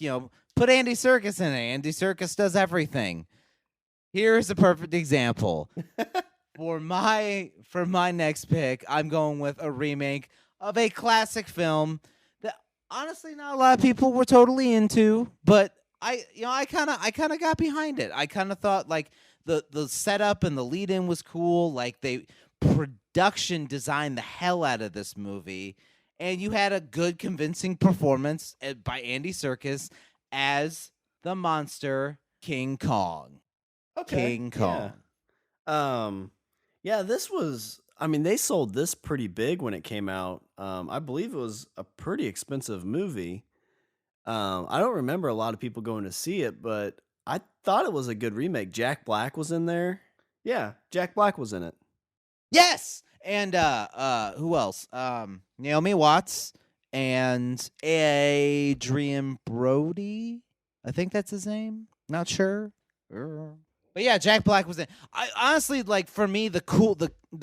put Andy Serkis in it. Andy Serkis does everything. Here's a perfect example. For my next pick, I'm going with a remake of a classic film that honestly not a lot of people were totally into, but I kind of got behind it. I kind of thought like the setup and the lead in was cool. Like they production designed the hell out of this movie, and you had a good, convincing performance by Andy Serkis as the monster King Kong. Okay. King Yeah. Kong. Yeah, this was, I mean, they sold this pretty big when it came out. I believe it was a pretty expensive movie. I don't remember a lot of people going to see it, but I thought it was a good remake. Jack Black was in there. Yeah, Jack Black was in it. Yes. And who else? Naomi Watts and Adrian Brody. I think that's his name. Not sure. But yeah, Jack Black was in. I honestly, like, for me, the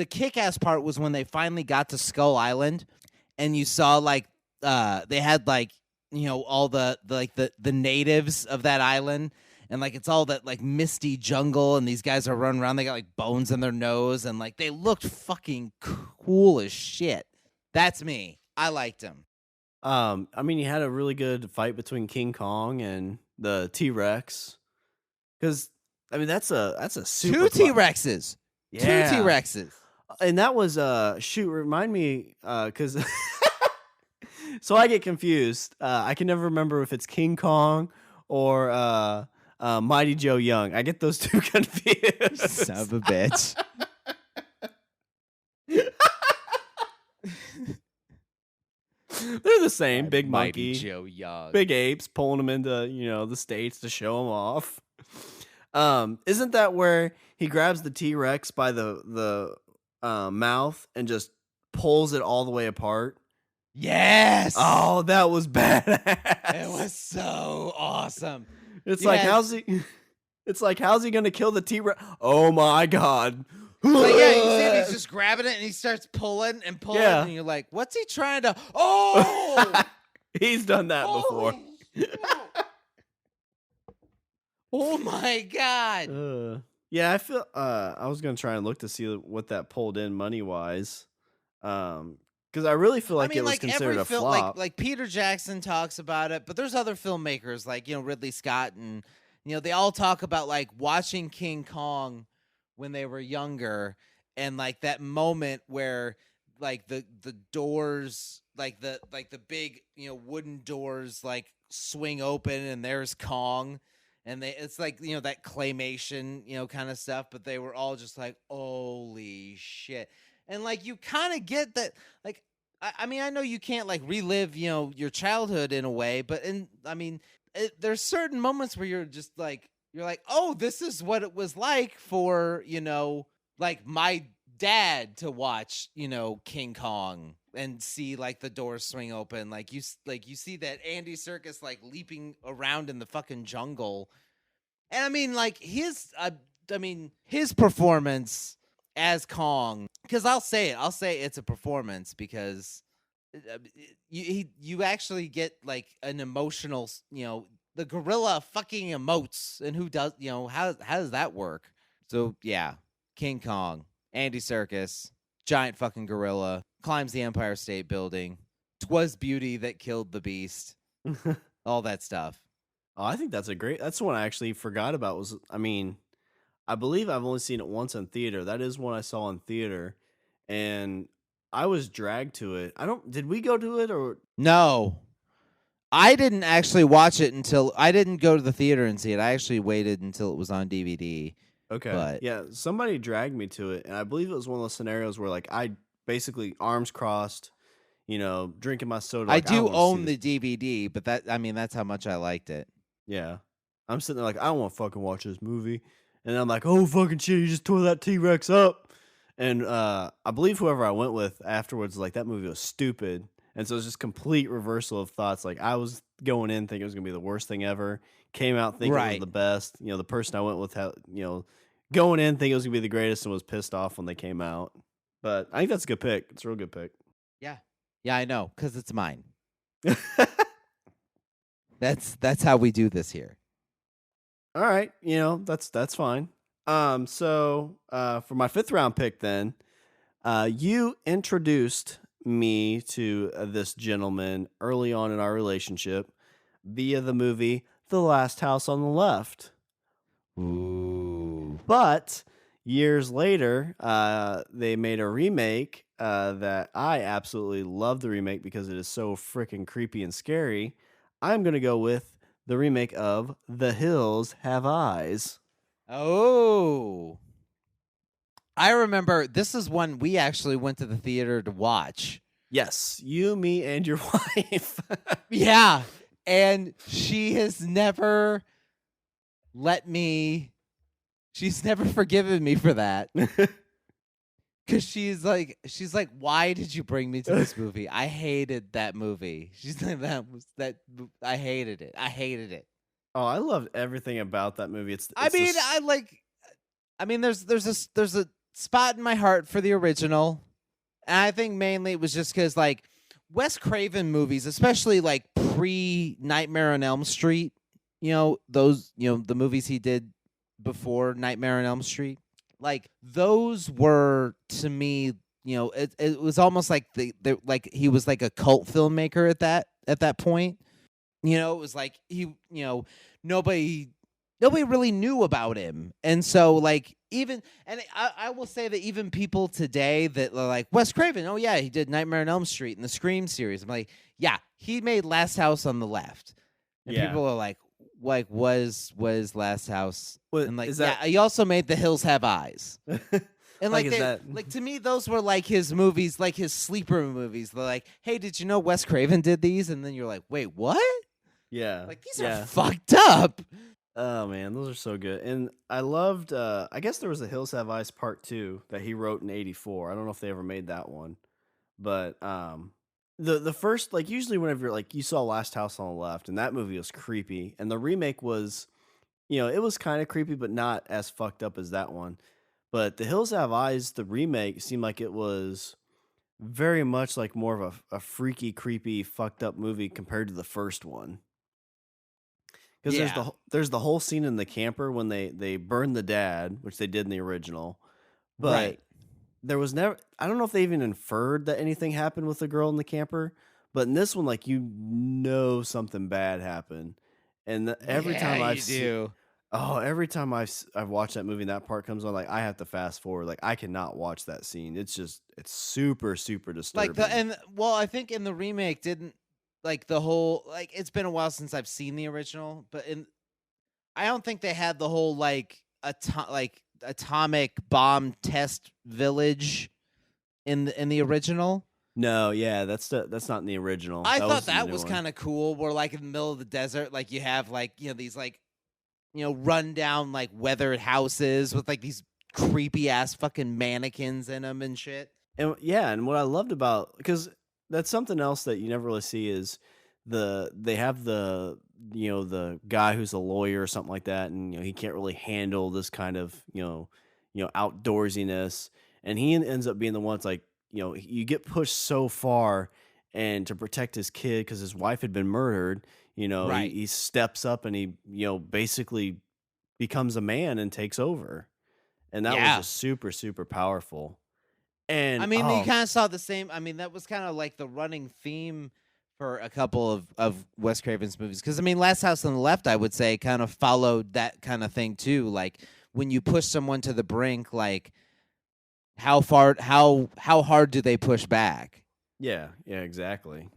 kick-ass part was when they finally got to Skull Island and you saw like they had like, you know, all the natives of that island, and like it's all that like misty jungle, and these guys are running around, they got like bones in their nose, and like they looked fucking cool as shit. That's me. I liked them. I mean, you had a really good fight between King Kong and the T-Rex. Because I mean, that's a super Two T-Rexes. Yeah. Two T-Rexes. And that was shoot, remind me cuz so I get confused. I can never remember if it's King Kong or Mighty Joe Young. I get those two confused. Son of a bitch. They're the same. Big Mighty monkey, Joe Young. big apes pulling them into, you know, the States to show them off. Isn't that where he grabs the T-Rex by the mouth and just pulls it all the way apart? Yes. Oh, that was badass. It was so awesome. It's like, how's he gonna kill the T-Rex? Oh my god. Like, yeah, you see him, he's just grabbing it and he starts pulling and pulling, Yeah. and you're like, what's he trying to? Oh, He's done that before. holy shit. Oh my god. Yeah, I feel I was gonna try and look to see what that pulled in money wise. Because I really feel like it was considered every a film, flop. like Peter Jackson talks about it, but there's other filmmakers like, you know, Ridley Scott, and you know, they all talk about like watching King Kong when they were younger, and like that moment where like the doors, like the big, you know, wooden doors like swing open and there's Kong, and it's like, you know, that claymation, you know, kind of stuff, but they were all just like, holy shit. And like you kind of get that, like, I mean, I know you can't like relive, you know, your childhood in a way, but I mean, there's certain moments where you're just like, oh, this is what it was like for, you know, like my dad to watch, you know, King Kong and see like the doors swing open, like you see that Andy Serkis like leaping around in the fucking jungle, and I mean, like his performance as Kong, because I'll say it's a performance, because you actually get like an emotional, you know, the gorilla fucking emotes, and who does, you know, how does that work? So yeah, King Kong, Andy Serkis, giant fucking gorilla, climbs the Empire State Building. 'Twas beauty that killed the beast. All that stuff. Oh, I think that's the one I actually forgot about. Was, I mean, I believe I've only seen it once in theater. That is one I saw in theater, and I was dragged to it. Did we go to it or? No, I didn't actually watch it until I didn't go to the theater and see it. I actually waited until it was on DVD. Okay. But yeah, somebody dragged me to it, and I believe it was one of those scenarios where like I basically arms crossed, you know, drinking my soda. I Like, do wanna see own this. the DVD, but that's how much I liked it. Yeah. I'm sitting there like, I don't want to fucking watch this movie. And I'm like, oh, fucking shit, you just tore that T-Rex up. And I believe whoever I went with afterwards, like, that movie was stupid. And so it's just complete reversal of thoughts. Like, I was going in thinking it was going to be the worst thing ever. Came out thinking it was Right. the best. You know, the person I went with, had, you know, going in thinking it was going to be the greatest and was pissed off when they came out. But I think that's a good pick. It's a real good pick. Yeah. Yeah, I know, because it's mine. That's how we do this here. All right, you know, that's fine. So for my 5th round pick, then, you introduced me to this gentleman early on in our relationship via the movie The Last House on the Left. Ooh. But years later, they made a remake that I absolutely love the remake because it is so freaking creepy and scary. I'm gonna go with the remake of The Hills Have Eyes. Oh, I remember this is one we actually went to the theater to watch. Yes, you, me, and your wife. Yeah, and she has never let me. She's never forgiven me for that. Cause she's like, why did you bring me to this movie? I hated that movie. She's like, I hated it. I hated it. Oh, I loved everything about that movie. I mean, there's a spot in my heart for the original, and I think mainly it was just because like Wes Craven movies, especially like pre Nightmare on Elm Street, the movies he did before Nightmare on Elm Street. Like those were to me, it was almost like like he was like a cult filmmaker at that point. It was like nobody really knew about him, and so like I will say that even people today that are like Wes Craven, oh yeah, he did Nightmare on Elm Street and the Scream series. I'm like, yeah, he made Last House on the Left, and yeah. people are like was Last House, What and like is that? yeah, he also made The Hills Have Eyes. And Like, like is that? like to me, those were like his movies, like his sleeper movies. They're like, hey, did you know Wes Craven did these? And then you're like, wait, what? Yeah, Like these yeah. are fucked up. Oh man, those are so good. And I loved. I guess there was a Hills Have Eyes Part 2 that he wrote in '84. I don't know if they ever made that one, but the first, like, usually whenever like you saw Last House on the Left, and that movie was creepy, and the remake was, it was kind of creepy, but not as fucked up as that one. But The Hills Have Eyes, the remake, seemed like it was very much like more of a freaky, creepy, fucked up movie compared to the first one. Because Yeah, there's the whole scene in the camper when they burn the dad, which they did in the original, but right. there was never. I don't know if they even inferred that anything happened with the girl in the camper, but in this one, like, something bad happened, and every Yeah, time you do. every time I've watched that movie and that part comes on, like, I have to fast forward. Like, I cannot watch that scene. It's super super Like disturbing. I think in the remake didn't like the whole like it's been a while since I've seen the original, but I don't think they had the whole like atomic bomb test village in the original. No, yeah, that's not in the original. I That thought was in the that new was one. kind of cool. Where like in the middle of the desert, like you have like these like run down like weathered houses with like these creepy ass fucking mannequins in them and shit. And yeah, and what I loved about, because that's something else that you never really see is they have the guy who's a lawyer or something like that, and he can't really handle this kind of outdoorsiness, and he ends up being the one that's like, you get pushed so far, and to protect his kid because his wife had been murdered, Right. he steps up and he basically becomes a man and takes over, and that was Yeah. just super super powerful. And I mean, you oh kind of saw the same. I mean, that was kind of like the running theme for a couple of Wes Craven's movies. Because I mean, Last House on the Left, I would say, kind of followed that kind of thing too. Like when you push someone to the brink, like how hard do they push back? Yeah, yeah, exactly.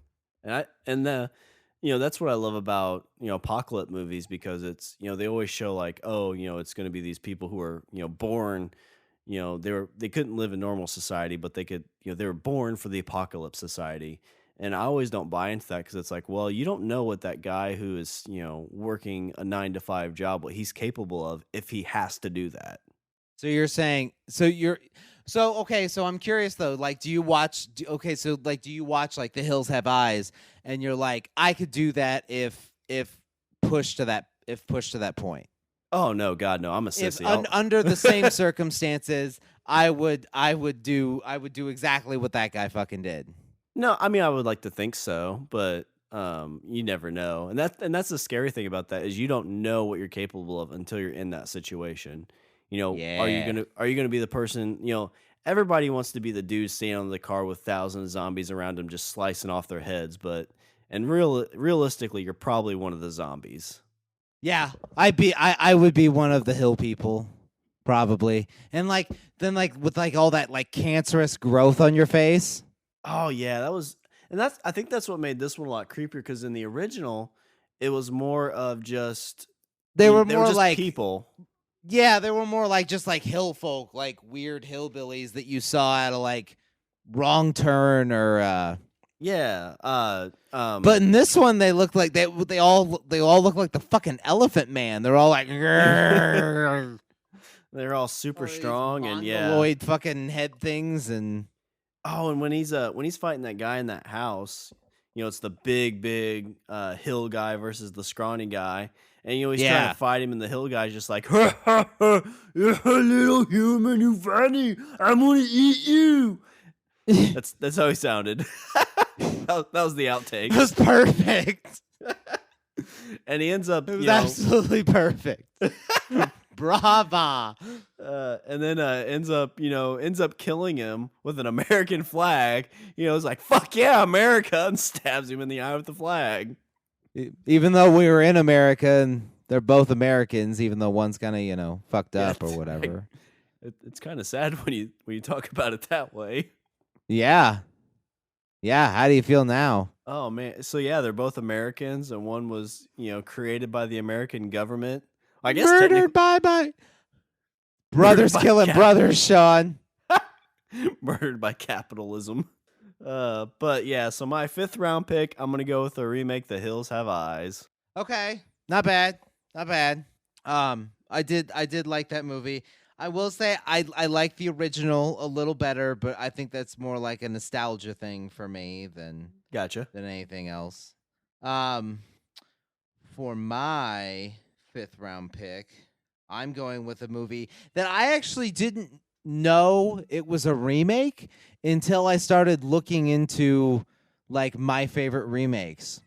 And that's what I love about, apocalypse movies, because it's, they always show like, oh, it's going to be these people who are, born, they couldn't live in normal society, but they could, they were born for the apocalypse society. And I always don't buy into that, because it's like, well, you don't know what that guy who is, working a 9 to 5 job, what he's capable of if he has to do that. So you're saying so okay, so I'm curious though, like do you watch do you watch like The Hills Have Eyes and you're like I could do that if pushed to that point. Oh no, God, no, I'm a If sissy. I'll under the same circumstances, I would do exactly what that guy fucking did. No, I mean, I would like to think so, but you never know, and that's the scary thing about that, is you don't know what you're capable of until you're in that situation. Yeah. Are you gonna be the person? Everybody wants to be the dude standing on the car with thousands of zombies around them, just slicing off their heads, but realistically, you're probably one of the zombies. Yeah. I would be one of the hill people. probably. And like then like with like all that like cancerous growth on your face. Oh yeah, that was, and that's I think that's what made this one a lot creepier because in the original, it was more of just They were they were more just like people. yeah, they were more like just like hill folk, like weird hillbillies that you saw out of like Wrong Turn or Yeah. but in this one they look like they all look like the fucking Elephant Man. They're all like they're all super all these strong and yeah. mongoloid fucking head things and Oh, and when he's fighting that guy in that house, it's the big hill guy versus the scrawny guy. And he's trying yeah. to fight him, and the hill guy's just like, ha, ha, ha, you're a little human, you funny. I'm gonna eat you. That's how he sounded. that was the outtake. It was perfect. And he ends up, It was absolutely perfect. Brava. And then ends up killing him with an American flag. It's like, fuck yeah, America, and stabs him in the eye with the flag. Even though we were in America and they're both Americans, even though one's kind of fucked up or whatever. It's kind of sad when you talk about it that way. Yeah. How do you feel now? Oh man, so yeah, they're both Americans, and one was created by the American government. I guess murdered by brothers killing brothers, Sean. Murdered by capitalism. But yeah, so my 5th round pick, I'm gonna go with a remake, The Hills Have Eyes. Okay, not bad. I did like that movie. I will say I like the original a little better, but I think that's more like a nostalgia thing for me than Gotcha. anything else. For my 5th round pick, I'm going with a movie that I actually didn't know it was a remake until I started looking into like my favorite remakes.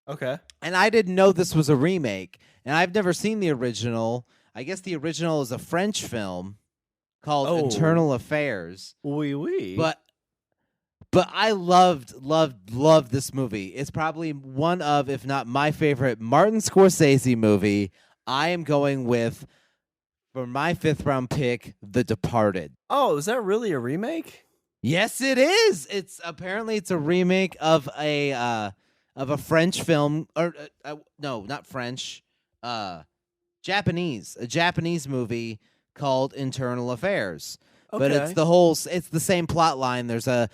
Okay. And I didn't know this was a remake, and I've never seen the original. I guess the original is a French film called Internal Affairs. Oui, oui. But I loved this movie. It's probably one of, if not my favorite, Martin Scorsese movie. I am going with, for my 5th round pick, The Departed. Oh, is that really a remake? Yes, it is. It's a remake of a French film, or no, not French, Japanese, a Japanese movie called Internal Affairs. Okay. But it's the same plot line. There's a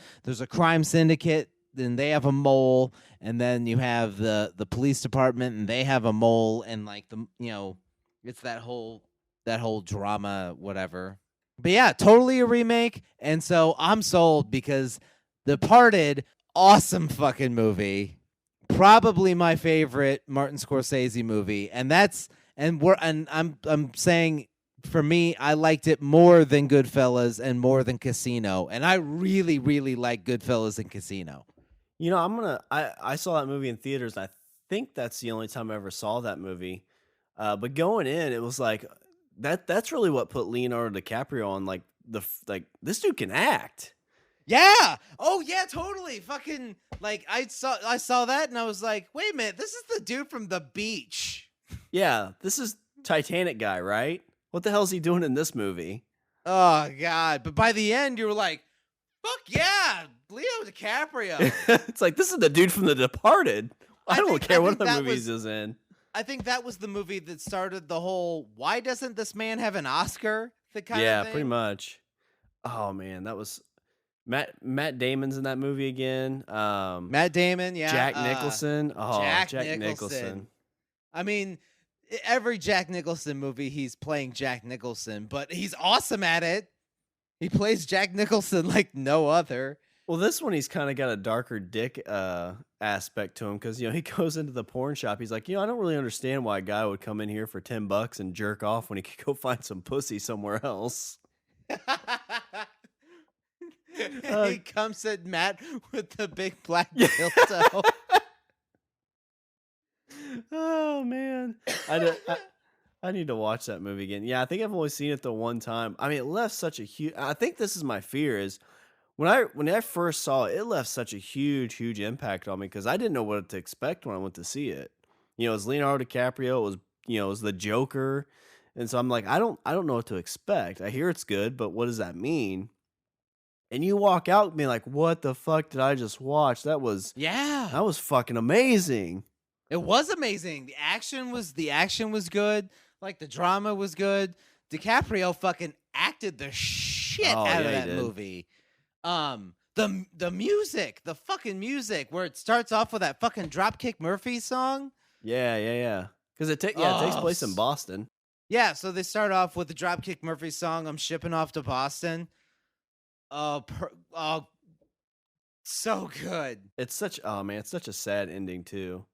crime syndicate, then they have a mole, and then you have the police department and they have a mole, and like it's that whole drama, whatever. But yeah, totally a remake, and so I'm sold because Departed, awesome fucking movie. Probably my favorite Martin Scorsese movie, and I'm saying, for me, I liked it more than Goodfellas and more than Casino, and I really, really like Goodfellas and Casino. I saw that movie in theaters, and I think that's the only time I ever saw that movie. But going in, it was like that's really what put Leonardo DiCaprio on like this dude can act. Yeah. Oh yeah, totally. Fucking like I saw that and I was like, wait a minute, this is the dude from The Beach. Yeah, this is Titanic guy, right? What the hell is he doing in this movie? Oh God! But by the end, you were like, "Fuck yeah, Leo DiCaprio!" It's like, this is the dude from The Departed. I don't care what other movies he's in. I think that was the movie that started the whole "Why doesn't this man have an Oscar?" kind Yeah, of thing. pretty much. Oh man, that was Matt Damon's in that movie again. Matt Damon, yeah. Jack Nicholson. Oh, Jack Nicholson. Nicholson. I mean, every Jack Nicholson movie, he's playing Jack Nicholson, but he's awesome at it. He plays Jack Nicholson like no other. Well, this one, he's kind of got a darker dick aspect to him because, he goes into the porn shop. He's like, I don't really understand why a guy would come in here for $10 and jerk off when he could go find some pussy somewhere else. He comes at Matt with the big black dildo. Oh, man. I need to watch that movie again. Yeah, I think I've only seen it the one time. I mean, it left such a huge... I think this is my fear is... When I first saw it, it left such a huge impact on me because I didn't know what to expect when I went to see it. It was Leonardo DiCaprio. It was the Joker. And so I'm like, I don't know what to expect. I hear it's good, but what does that mean? And you walk out being like, "What the fuck did I just watch? Yeah. That was fucking amazing." It was amazing. The action was good. Like the drama was good. DiCaprio fucking acted the shit Oh out of yeah, he that did. movie. The music, the fucking music where it starts off with that fucking Dropkick Murphy song. Yeah, yeah, yeah. Because it takes Oh, place in Boston. yeah, so they start off with the Dropkick Murphy song, I'm shipping off to Boston. Oh, so good. It's such oh man, it's such a sad ending too.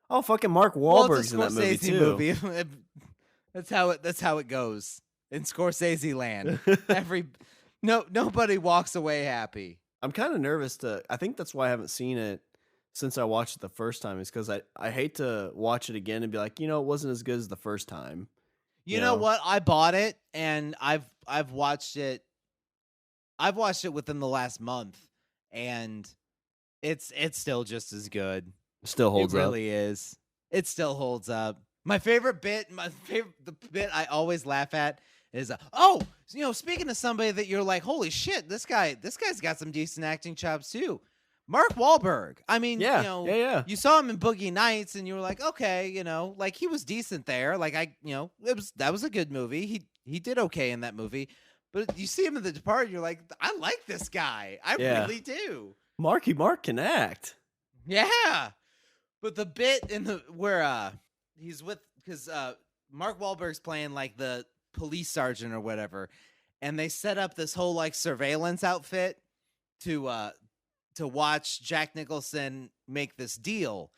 Oh, fucking Mark Well, it's a Wahlberg's in that movie Scorsese too. movie. That's how it goes in Scorsese land. Nobody walks away happy. I'm kind of nervous to. I think that's why I haven't seen it since I watched it the first time. Is because I hate to watch it again and be like, it wasn't as good as the first time. You know what? I bought it and I've watched it. I've watched it within the last month, and it's still just as good. Still holds It up. really is. It still holds up. The bit I always laugh at is, speaking of somebody that you're like, holy shit, this guy's got some decent acting chops too. Mark Wahlberg. I mean, Yeah. you saw him in Boogie Nights, and you were like, okay, like he was decent there. Like that was a good movie. He did okay in that movie. But you see him in The Departed, you're like, I like this guy. I really do. Mark can act. Yeah. But the bit where he's with, because Mark Wahlberg's playing like the police sergeant or whatever, and they set up this whole like surveillance outfit to watch Jack Nicholson make this deal.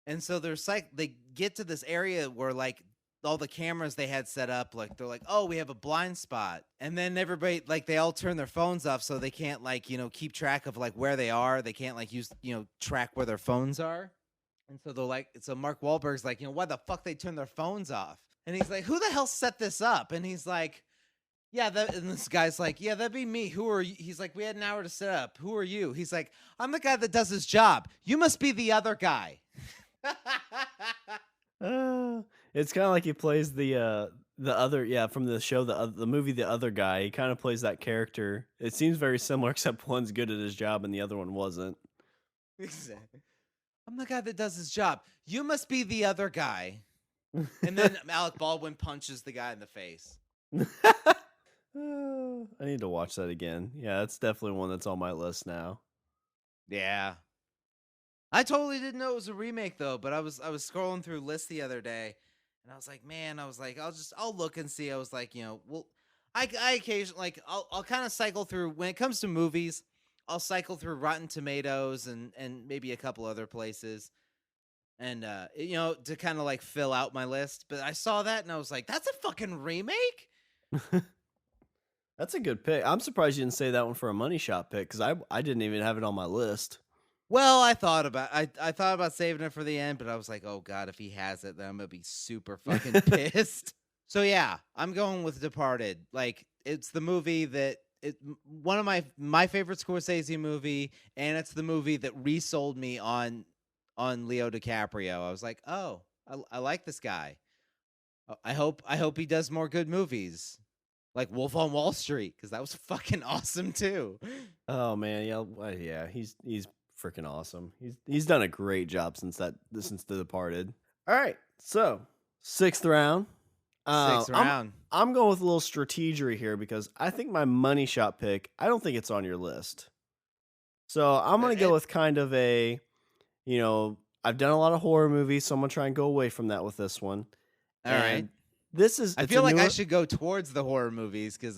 And so they get to this area where like all the cameras they had set up, like they're like, oh, we have a blind spot. And then everybody, like, they all turn their phones off so they can't like, keep track of like where they are. They can't like use, track where their phones are. And so they're like, so Mark Wahlberg's like, why the fuck they turn their phones off? And he's like, who the hell set this up? And he's like, yeah, and this guy's like, yeah, that'd be me. Who are you? He's like, we had an hour to set up. Who are you? He's like, I'm the guy that does his job. You must be the other guy. It's kind of like he plays the other from the show the movie The Other Guy. He kind of plays that character. It seems very similar, except one's good at his job and the other one wasn't. Exactly. I'm the guy that does his job. You must be the other guy. And then Alec Baldwin punches the guy in the face. I need to watch that again. Yeah, that's definitely one that's on my list now. Yeah. I totally didn't know it was a remake though, but I was scrolling through lists the other day, and I was like, I'll look and see. I was like, I occasionally, like, I'll kind of cycle through when it comes to movies. I'll cycle through Rotten Tomatoes and maybe a couple other places, and to kind of like fill out my list. But I saw that and I was like, that's a fucking remake. That's a good pick. I'm surprised you didn't say that one for a money shot pick, because I didn't even have it on my list. Well, I thought about saving it for the end, but I was like, oh god, if he has it, then I'm gonna be super fucking pissed. So yeah, I'm going with Departed. Like, it's the movie that one of my favorite Scorsese movie, and it's the movie that resold me on Leo DiCaprio. I was like, oh, I like this guy. I hope he does more good movies, like Wolf on Wall Street, because that was fucking awesome too. Oh man, yeah, he's freaking awesome. He's done a great job since The Departed. All right, so sixth round. Sixth round. I'm going with a little strategery here, because I think my money shot pick, I don't think it's on your list. So I'm going to go with kind of a, I've done a lot of horror movies, so I'm going to try and go away from that with this one. All right. I feel like I should go towards the horror movies because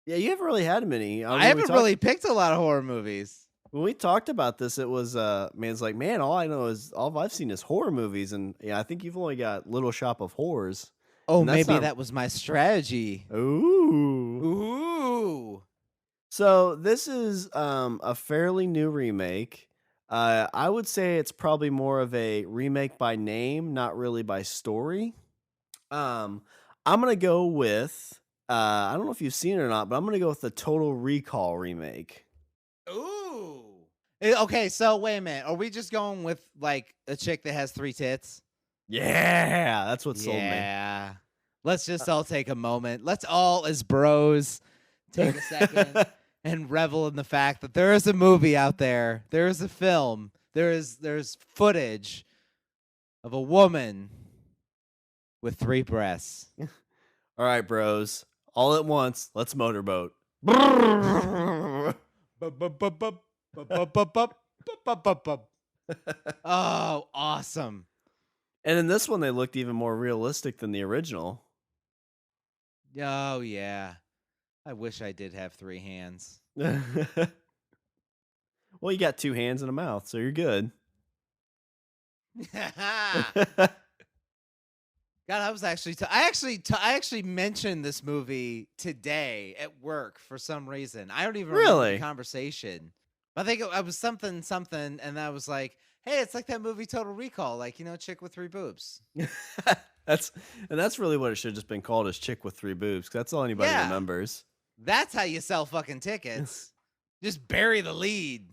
yeah, you haven't really had many. I haven't really picked a lot of horror movies. When we talked about this, it was man's like, man, all I've seen is horror movies, and yeah, I think you've only got Little Shop of Horrors. Oh, maybe that was my strategy. Ooh. So this is a fairly new remake. I would say it's probably more of a remake by name, not really by story. I'm gonna go with I don't know if you've seen it or not, but I'm gonna go with the Total Recall remake. Ooh. Okay, so wait a minute. Are we just going with like a chick that has 3 tits? Yeah, that's what sold me. Yeah. Let's just all take a moment. Let's all, as bros, take a second and revel in the fact that there is a movie out there. There is a film. There's footage of a woman with 3 breasts. All right, bros. All at once, let's motorboat. Oh, awesome. And in this one, they looked even more realistic than the original. Oh, yeah. I wish I did have 3 hands. Well, you got 2 hands and a mouth, so you're good. God, I was actually I actually mentioned this movie today at work for some reason. I don't even remember the Really? conversation. I think I was something, and I was like, "Hey, it's like that movie Total Recall, like, chick with 3 boobs." that's really what it should have just been called, as Chick with 3 boobs, 'cause that's all anybody Yeah. remembers. That's how you sell fucking tickets. Just bury the lead.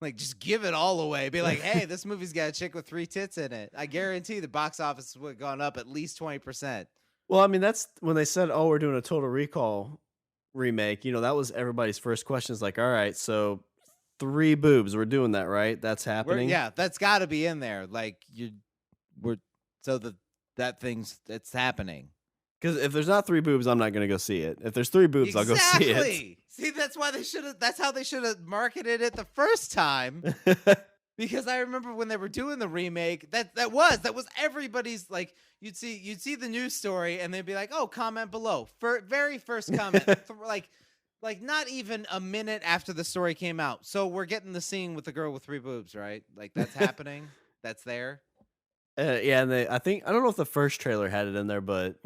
Like, just give it all away. Be like, hey, this movie's got a chick with 3 tits in it. I guarantee the box office would have gone up at least 20%. Well, I mean, that's when they said, "Oh, we're doing a Total Recall remake." That was everybody's first question. Is like, "All right, so 3 boobs, we're doing that, right? That's happening." Yeah, that's got to be in there. Like, we're so it's happening. Because if there's not 3 boobs, I'm not gonna go see it. If there's 3 boobs, I'll go see it. See, that's why that's how they should have marketed it the first time. Because I remember when they were doing the remake, that was everybody's, like, you'd see the news story and they'd be like, "Oh, comment below." Very first comment, like not even a minute after the story came out. So we're getting the scene with the girl with 3 boobs, right? Like, that's happening. That's there. Yeah, and I don't know if the first trailer had it in there, but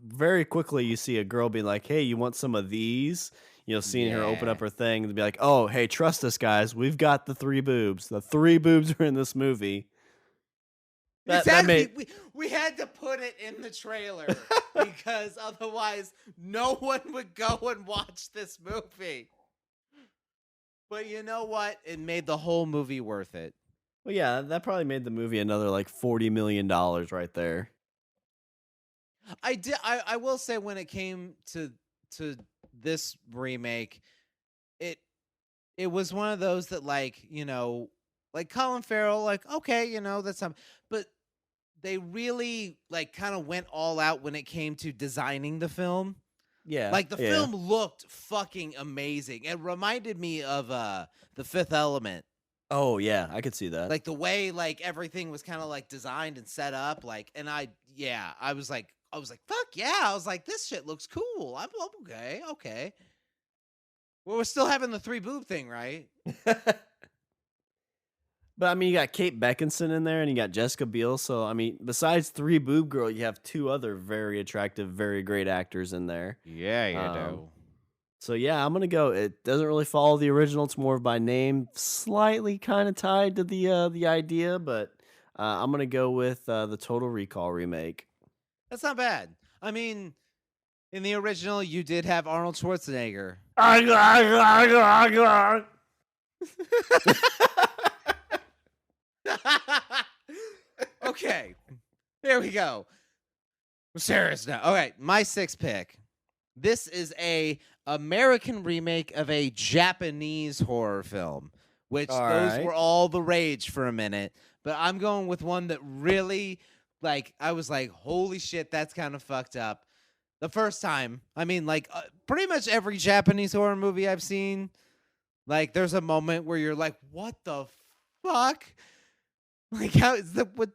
very quickly you see a girl being like, "Hey, you want some of these?" Seeing her open Yeah. up her thing and be like, "Oh, hey, trust us, guys. We've got the 3 boobs. The 3 boobs are in this movie." That Exactly. made We had to put it in the trailer because otherwise no one would go and watch this movie. But you know what? It made the whole movie worth it. Well, yeah, that probably made the movie another like $40 million right there. I will say, when it came to this remake, it it was one of those that, like, like Colin Farrell, like, okay, that's something, but they really, like, kind of went all out when it came to designing the film. Yeah, Like, the yeah. film looked fucking amazing. It reminded me of The Fifth Element. Oh yeah, I could see that. Like, the way, like, everything was kind of, like, designed and set up, like, and I was like, fuck yeah. I was like, this shit looks cool. I'm okay. Well, we're still having the 3 boob thing, right? But I mean, you got Kate Beckinsale in there, and you got Jessica Biel. So I mean, besides 3 boob girl, you have 2 other very attractive, very great actors in there. Yeah, Um, So yeah, I'm gonna go. It doesn't really follow the original. It's more by name, slightly kind of tied to the idea, but I'm gonna go with the Total Recall remake. That's not bad. I mean, in the original, you did have Arnold Schwarzenegger. Okay, there we go. We're serious now. All right, my 6th pick. This is a American remake of a Japanese horror film, which All those right. were all the rage for a minute. But I'm going with one that really, like, I was like, holy shit, that's kind of fucked up. The first time, I mean, like, pretty much every Japanese horror movie I've seen, like, there's a moment where you're like, what the fuck? Like, how is that? What?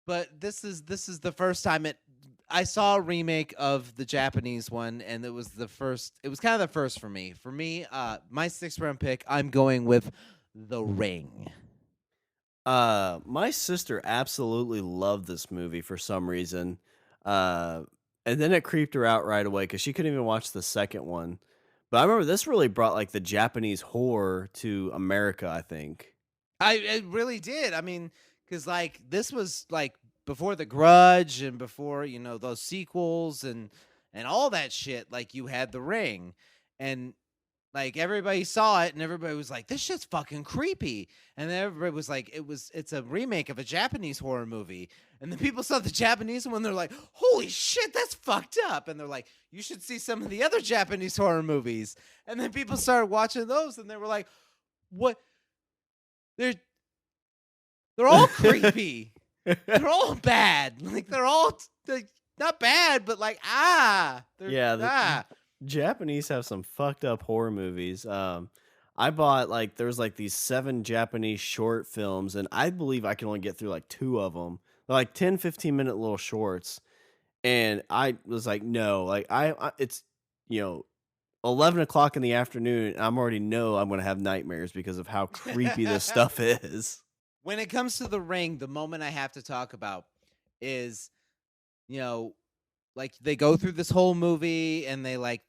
But this is the first time I saw a remake of the Japanese one, and it was the first. It was kind of the first for me. For me, my 6th round pick, I'm going with The Ring. My sister absolutely loved this movie for some reason. And then it creeped her out right away because she couldn't even watch the second one. But I remember this really brought like the Japanese horror to America, I think. It really did. I mean, because, like, this was like before The Grudge and before those sequels and all that shit. Like, you had The Ring, and Like everybody saw it and everybody was like, "This shit's fucking creepy." And then everybody was like, it's a remake of a Japanese horror movie." And then people saw the Japanese one, they're like, "Holy shit, that's fucked up." And they're like, "You should see some of the other Japanese horror movies." And then people started watching those and they were like, "What? They're they're all creepy. They're all bad. Like they're all like not bad, but like they're Yeah, ah." Japanese have some fucked up horror movies. I bought like there's like these 7 Japanese short films, and I believe I can only get through like 2 of them. They're like 10, 15 minute little shorts. And I was like, no, like it's, you know, 11 o'clock in the afternoon. And I'm already know I'm going to have nightmares because of how creepy this stuff is. When it comes to The Ring, the moment I have to talk about is, you know, like they go through this whole movie and they like,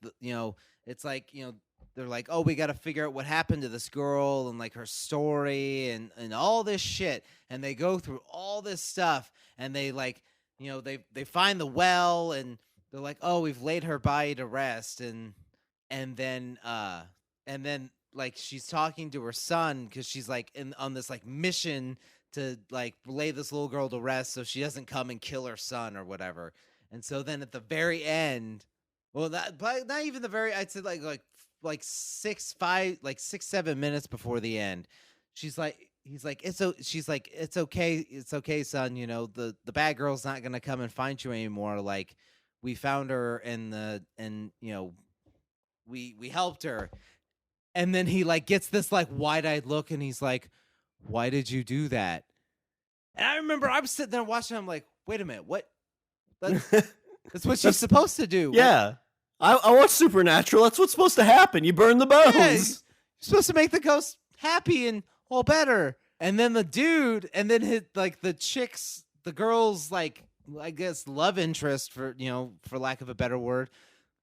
it's like, they're like, "Oh, we got to figure out what happened to this girl and like her story and all this shit." And they go through all this stuff and they like, they find the well and they're like, "Oh, we've laid her body to rest." And then and then like she's talking to her son because she's like on this like mission to like lay this little girl to rest so she doesn't come and kill her son or whatever. And so then at the very end, well, not even the very, I'd say like 6, 7 minutes before the end, he's like, she's like, it's okay, son. The bad girl's not gonna come and find you anymore. Like, we found her and we helped her. And then he like gets this like wide-eyed look and he's like, "Why did you do that?" And I remember I was sitting there watching, I'm like, "Wait a minute, what? That's, that's what she's supposed to do." Yeah. I watch Supernatural. That's what's supposed to happen. You burn the bones. Yeah, you're supposed to make the ghost happy and all better. And then the dude, and then the girl's like, I guess love interest, for lack of a better word,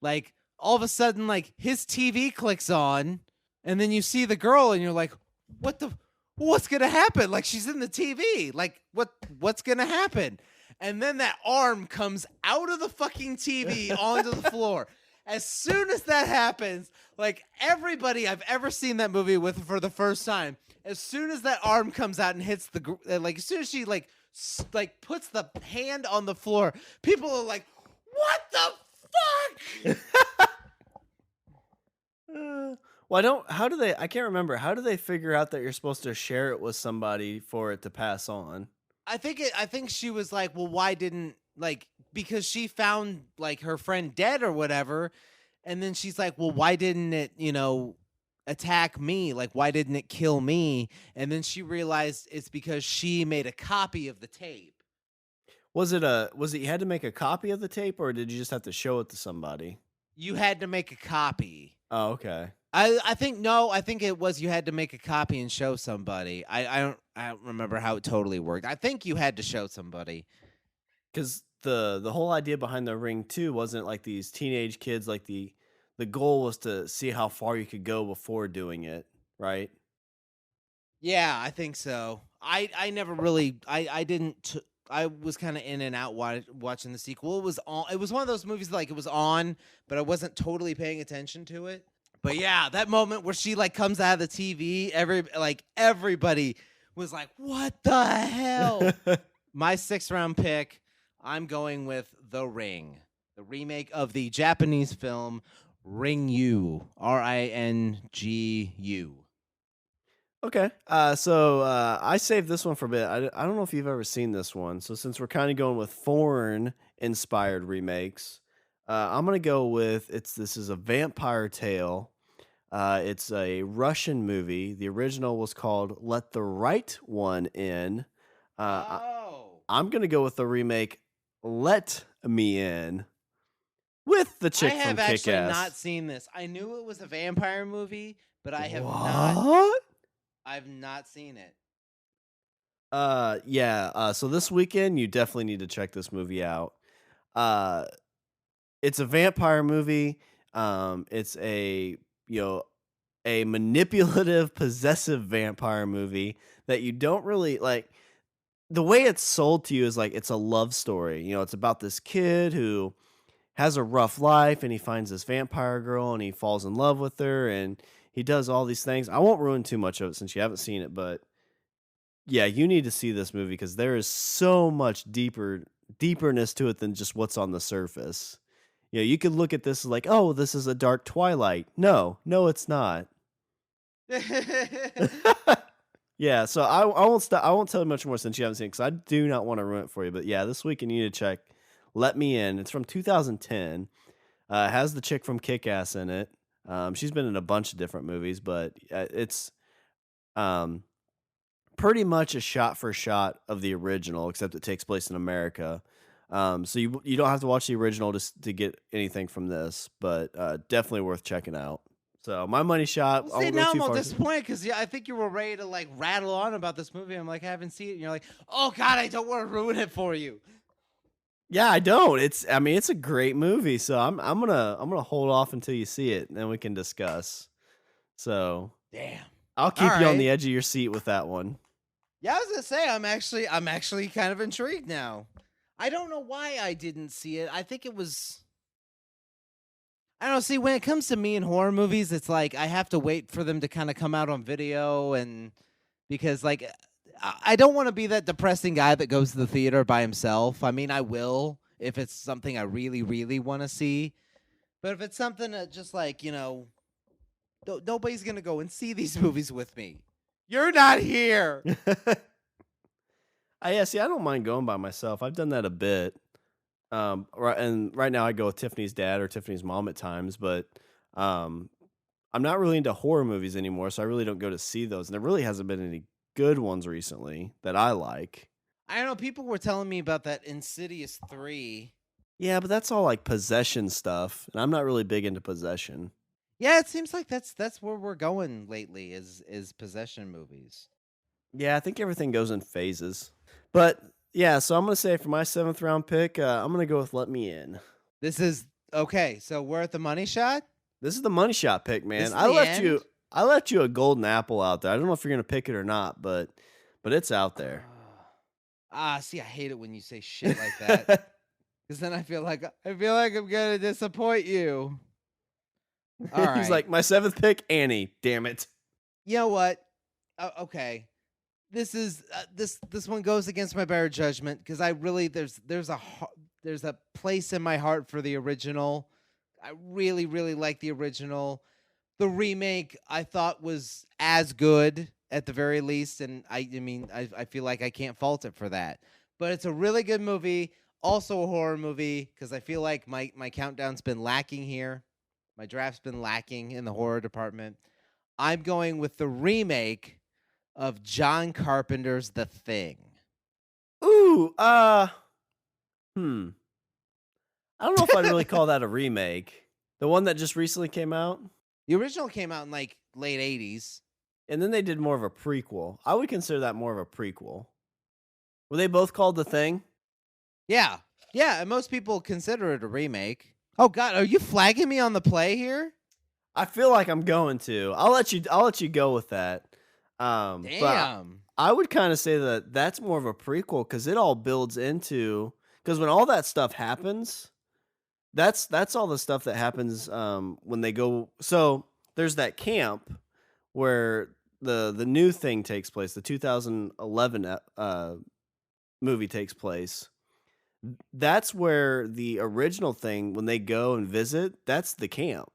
like all of a sudden like his TV clicks on and then you see the girl and you're like, what's gonna happen? Like she's in the TV. Like what's gonna happen? And then that arm comes out of the fucking TV onto the floor. As soon as that happens, like everybody I've ever seen that movie with for the first time, as soon as that arm comes out and hits like as soon as she like puts the hand on the floor, people are like, "What the fuck?" I can't remember. How do they figure out that you're supposed to share it with somebody for it to pass on? I think she was like, "Well, why didn't because she found like her friend dead or whatever." And then she's like, "Well, why didn't it, attack me? Like why didn't it kill me?" And then she realized it's because she made a copy of the tape. Was it you had to make a copy of the tape, or did you just have to show it to somebody? You had to make a copy. Oh, okay. I think no, I think it was you had to make a copy and show somebody. I don't remember how it totally worked. I think you had to show somebody. Because the whole idea behind the Ring 2 wasn't like these teenage kids. Like the goal was to see how far you could go before doing it, right? Yeah, I think so. I never really I didn't I was kind of in and out watching the sequel. It was on. It was one of those movies like it was on, but I wasn't totally paying attention to it. But yeah, that moment where she like comes out of the TV, everybody was like, "What the hell?" My 6th-round pick, I'm going with The Ring, the remake of the Japanese film Ring You, Ringu. Okay. I saved this one for a bit. I don't know if you've ever seen this one. So since we're kind of going with foreign inspired remakes, I'm gonna go with this is a vampire tale. It's a Russian movie. The original was called Let the Right One In. Uh, Oh. I'm gonna go with the remake Let Me In with the I chick from have Kick actually not Ass. seen this. I knew it was a vampire movie, but What? I've not seen it. Yeah. So this weekend, you definitely need to check this movie out. Uh, it's a vampire movie. It's a manipulative, possessive vampire movie that you don't really like. The way it's sold to you is like it's a love story. It's about this kid who has a rough life, and he finds this vampire girl, and he falls in love with her, and he does all these things. I won't ruin too much of it since you haven't seen it, but yeah, you need to see this movie because there is so much deeperness to it than just what's on the surface. Yeah, you could look at this like, oh, this is a dark Twilight. No, no, it's not. Yeah, so I won't stop. I won't tell you much more since you haven't seen it because I do not want to ruin it for you. But yeah, this weekend you need to check "Let Me In." It's from 2010. It has the chick from Kick Ass in it. She's been in a bunch of different movies, but it's um pretty much a shot for shot of the original, except it takes place in America. So you don't have to watch the original just to get anything from this, but definitely worth checking out. So my money shot. Well, I see, won't go now too I'm all far. disappointed because I think you were ready to like rattle on about this movie. I'm like, I haven't seen it. And you're like, oh God, I don't want to ruin it for you. Yeah, I don't. I mean, it's a great movie, so I'm gonna hold off until you see it, and then we can discuss. So Damn. I'll All keep you on right. the edge of your seat with that one. Yeah, I was gonna say I'm actually kind of intrigued now. I don't know why I didn't see it. I think it was I don't know. See, when it comes to me and horror movies, it's like I have to wait for them to kind of come out on video, and because like I don't want to be that depressing guy that goes to the theater by himself. I mean, I will if it's something I really, really want to see. But if it's something that just like nobody's gonna go and see these movies with me. You're not here. Yeah, see, I don't mind going by myself. I've done that a bit. Right now I go with Tiffany's dad or Tiffany's mom at times, but um, I'm not really into horror movies anymore, so I really don't go to see those. And there really hasn't been any good ones recently that I like. I don't know. People were telling me about that Insidious 3. Yeah, but that's all like possession stuff, and I'm not really big into possession. Yeah, it seems like that's where we're going lately is possession movies. Yeah, I think everything goes in phases. But yeah, so I'm gonna say for my seventh round pick, I'm gonna go with "Let Me In." This is okay, so we're at the money shot? This is the money shot pick, This man. is the end? I left you a golden apple out there. I don't know if you're gonna pick it or not, but it's out there. See, I hate it when you say shit like that. Cause then I feel like I'm gonna disappoint you. All He's right. like, my seventh pick, Annie. Damn it. You know what? Okay. This is this one goes against my better judgment because I really there's a place in my heart for the original. I really really like the original. The remake I thought was as good at the very least, and I feel like I can't fault it for that. But it's a really good movie, also a horror movie because I feel like my countdown's been lacking here. My draft's been lacking in the horror department. I'm going with the remake of John Carpenter's The Thing. Ooh, hmm. I don't know if I'd really call that a remake. The one that just recently came out, The original came out in like late 80s. and then they did more of a prequel. I would consider that more of a prequel. Were they both called The Thing? Yeah. Yeah, and most people consider it a remake. Oh god, are you flagging me on the play here? I feel like I'm going to. I'll let you go with that. But Damn. I would kind of say that that's more of a prequel because it all builds into because when all that stuff happens, that's all the stuff that happens when they go. So there's that camp where the new thing takes place. The 2011 movie takes place. That's where the original thing when they go and visit. That's the camp.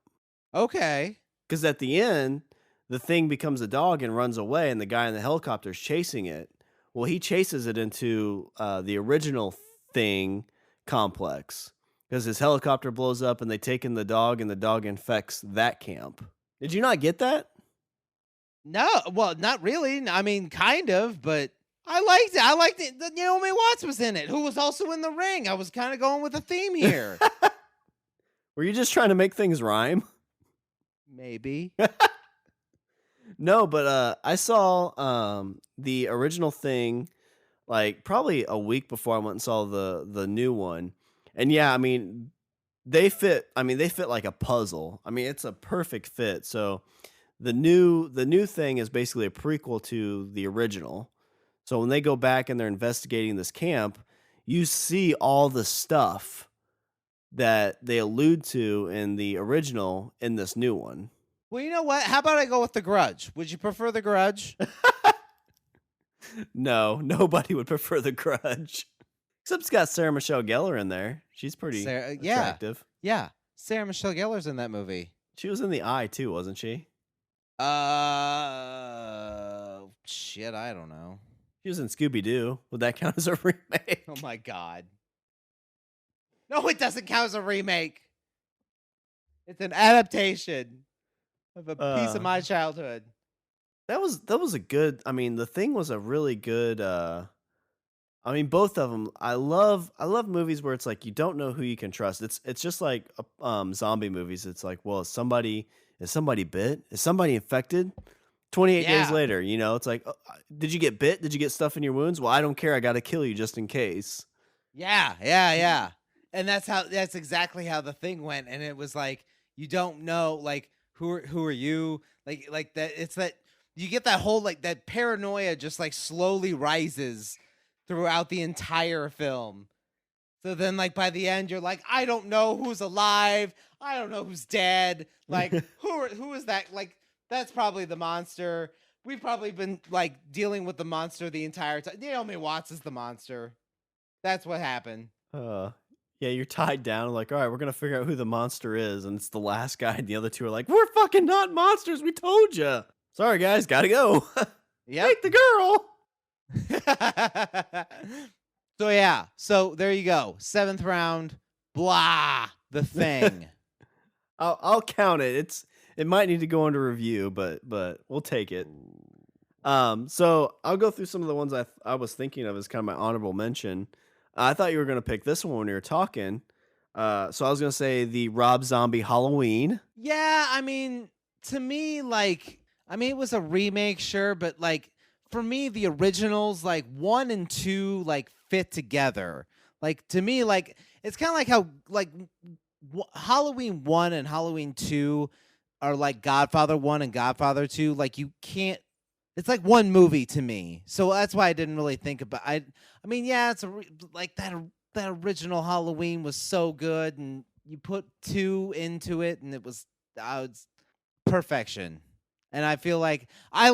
Okay. Because at the end, the thing becomes a dog and runs away, and the guy in the helicopter is chasing it. Well, he chases it into the original thing complex because his helicopter blows up, and they take in the dog, and the dog infects that camp. Did you not get that? No, well, not really. I mean, kind of, but I liked it. I liked it. Naomi Watts was in it, who was also in The Ring. I was kind of going with a theme here. Were you just trying to make things rhyme? Maybe. No, but I saw the original thing like probably a week before I went and saw the new one. And yeah, I mean they fit like a puzzle. I mean, it's a perfect fit. So the new thing is basically a prequel to the original. So when they go back and they're investigating this camp, you see all the stuff that they allude to in the original in this new one. Well, you know what? How about I go with The Grudge? Would you prefer The Grudge? No, nobody would prefer The Grudge. Except it's got Sarah Michelle Gellar in there. She's pretty attractive. Yeah. Sarah Michelle Gellar's in that movie. She was in The Eye too, wasn't she? Shit, I don't know. She was in Scooby-Doo. Would that count as a remake? Oh my god. No, it doesn't count as a remake. It's an adaptation of a piece of my childhood. That was a good. I mean, The Thing was a really good. I mean, both of them. I love movies where it's like you don't know who you can trust. It's just like zombie movies. It's like, well, is somebody bit? Is somebody infected? 28 days later, it's like, did you get bit? Did you get stuff in your wounds? Well, I don't care. I got to kill you just in case. Yeah. And that's exactly how The Thing went. And it was like, you don't know, like, who are you? Like that. It's that you get that whole, like, that paranoia just like slowly rises throughout the entire film. So then, like, by the end, you're like, I don't know who's alive. I don't know who's dead. Like, who is that? Like, that's probably the monster. We've probably been, like, dealing with the monster the entire time. Naomi Watts is the monster. That's what happened. Yeah, you're tied down. Like, all right, we're going to figure out who the monster is. And it's the last guy. And the other two are like, we're fucking not monsters. We told you. Sorry, guys. Got to go. Yeah. Take the girl. So, yeah. So, there you go. 7th round. Blah. The Thing. I'll count it. It might need to go under review, but we'll take it. So I'll go through some of the ones I was thinking of as kind of my honorable mention. I thought you were going to pick this one when we were talking. So I was going to say the Rob Zombie Halloween. Yeah, I mean, to me, like, it was a remake, sure, but like for me, the originals, like 1 and 2, like fit together. Like to me, like it's kind of like how like Halloween 1 and Halloween 2 are like Godfather 1 and Godfather 2. Like you can't. It's like one movie to me, so that's why I didn't really think about. I mean, yeah, it's like that original Halloween was so good, and you put 2 into it, and it was perfection. And I feel like I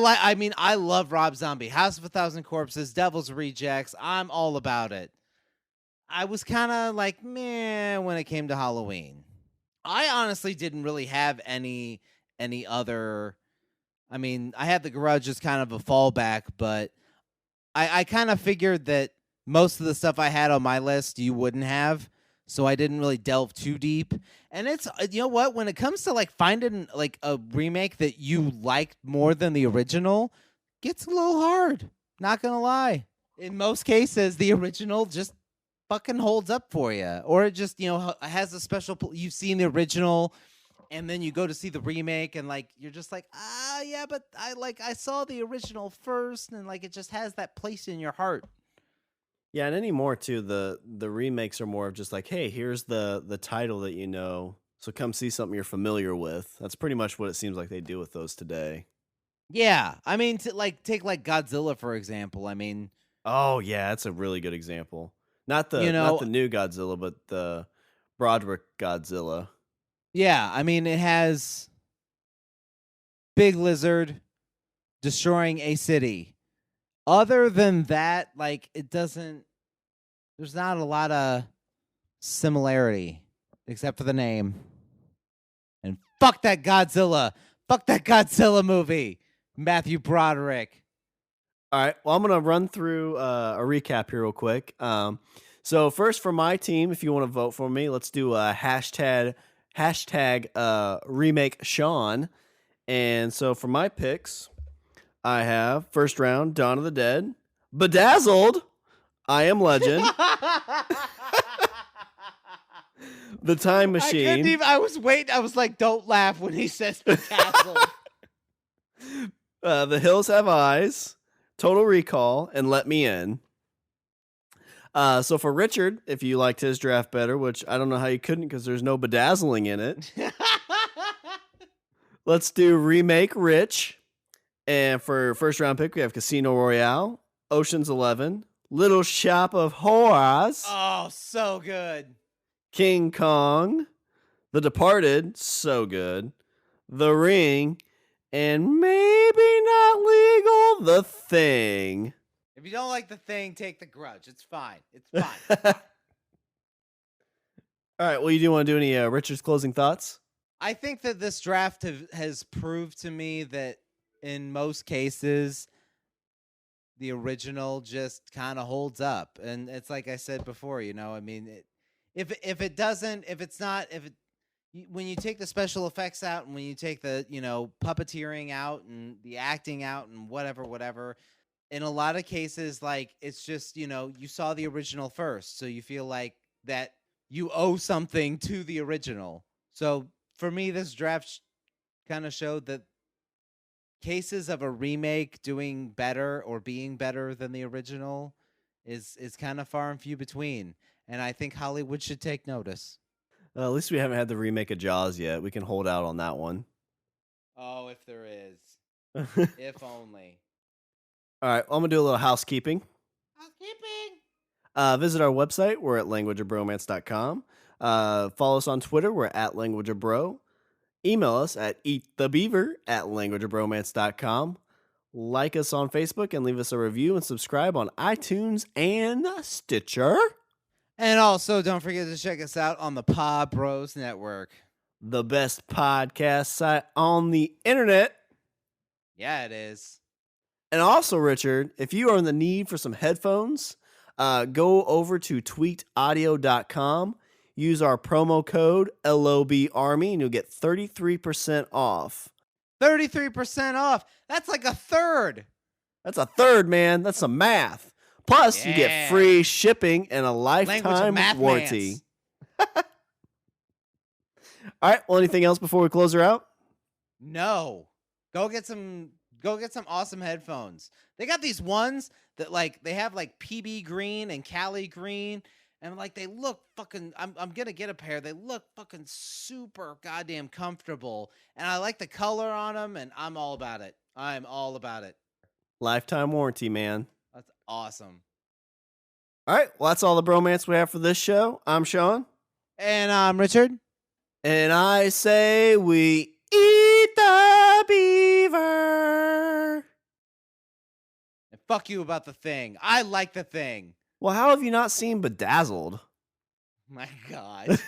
love Rob Zombie, House of a Thousand Corpses, Devil's Rejects. I'm all about it. I was kind of like meh when it came to Halloween. I honestly didn't really have any other. I mean, I had The Grudge as kind of a fallback, but I kind of figured that most of the stuff I had on my list you wouldn't have, so I didn't really delve too deep. And it's, you know what, when it comes to like finding like a remake that you liked more than the original, gets a little hard. Not gonna lie. In most cases, the original just fucking holds up for you, or it just has a special. You've seen the original. And then you go to see the remake, and like you're just like, yeah, but I saw the original first, and like it just has that place in your heart. Yeah, and anymore too, the remakes are more of just like, hey, here's the title that you know, so come see something you're familiar with. That's pretty much what it seems like they do with those today. Yeah, I mean, take like Godzilla for example. I mean, oh yeah, that's a really good example. Not the new Godzilla, but the Broderick Godzilla. Yeah, I mean, it has Big Lizard destroying a city. Other than that, like, there's not a lot of similarity, except for the name. And fuck that Godzilla. Fuck that Godzilla movie. Matthew Broderick. All right, well, I'm going to run through a recap here real quick. So first for my team, if you want to vote for me, let's do a hashtag remake Sean. And so for my picks, I have first round Dawn of the Dead, Bedazzled, I Am Legend, The Time Machine. I was waiting. I was like, don't laugh when he says Bedazzled. The Hills Have Eyes, Total Recall, and Let Me In. So for Richard, if you liked his draft better, which I don't know how you couldn't because there's no bedazzling in it. Let's do Remake Rich. And for first round pick, we have Casino Royale, Ocean's 11, Little Shop of Horrors. Oh, so good. King Kong, The Departed, so good, The Ring, and maybe not legal, The Thing. If you don't like The Thing, take The Grudge. It's fine. It's fine. It's fine. All right. Well, you do want to do any Richard's closing thoughts? I think that this draft has proved to me that in most cases, the original just kind of holds up. And it's like I said before, I mean, if it doesn't, if it's not, if it, when you take the special effects out and when you take the, puppeteering out and the acting out and whatever, in a lot of cases, like, it's just, you saw the original first. So you feel like that you owe something to the original. So for me, this draft kind of showed that cases of a remake doing better or being better than the original is kind of far and few between. And I think Hollywood should take notice. At least we haven't had the remake of Jaws yet. We can hold out on that one. Oh, if there is. If only. All right, I'm going to do a little housekeeping. Visit our website. We're at languageofbromance.com. Follow us on Twitter. We're at languageofbro. Email us at eatthebeaver@languageofbromance.com. Like us on Facebook and leave us a review and subscribe on iTunes and Stitcher. And also, don't forget to check us out on the Pod Bros Network. The best podcast site on the internet. Yeah, it is. And also, Richard, if you are in the need for some headphones, go over to tweakedaudio.com. Use our promo code LOBARMY and you'll get 33% off. 33% off. That's like a third. That's a third, man. That's some math. Plus, you get free shipping and a lifetime warranty. All right. Well, anything else before we close her out? No. Go get some awesome headphones. They got these ones that they have PB green and Cali green. And they look fucking, I'm going to get a pair. They look fucking super goddamn comfortable. And I like the color on them and I'm all about it. I'm all about it. Lifetime warranty, man. That's awesome. All right. Well, that's all the bromance we have for this show. I'm Sean. And I'm Richard. And I say we eat the beaver. And fuck you about The Thing. I like The Thing. Well, how have you not seen Bedazzled? My God.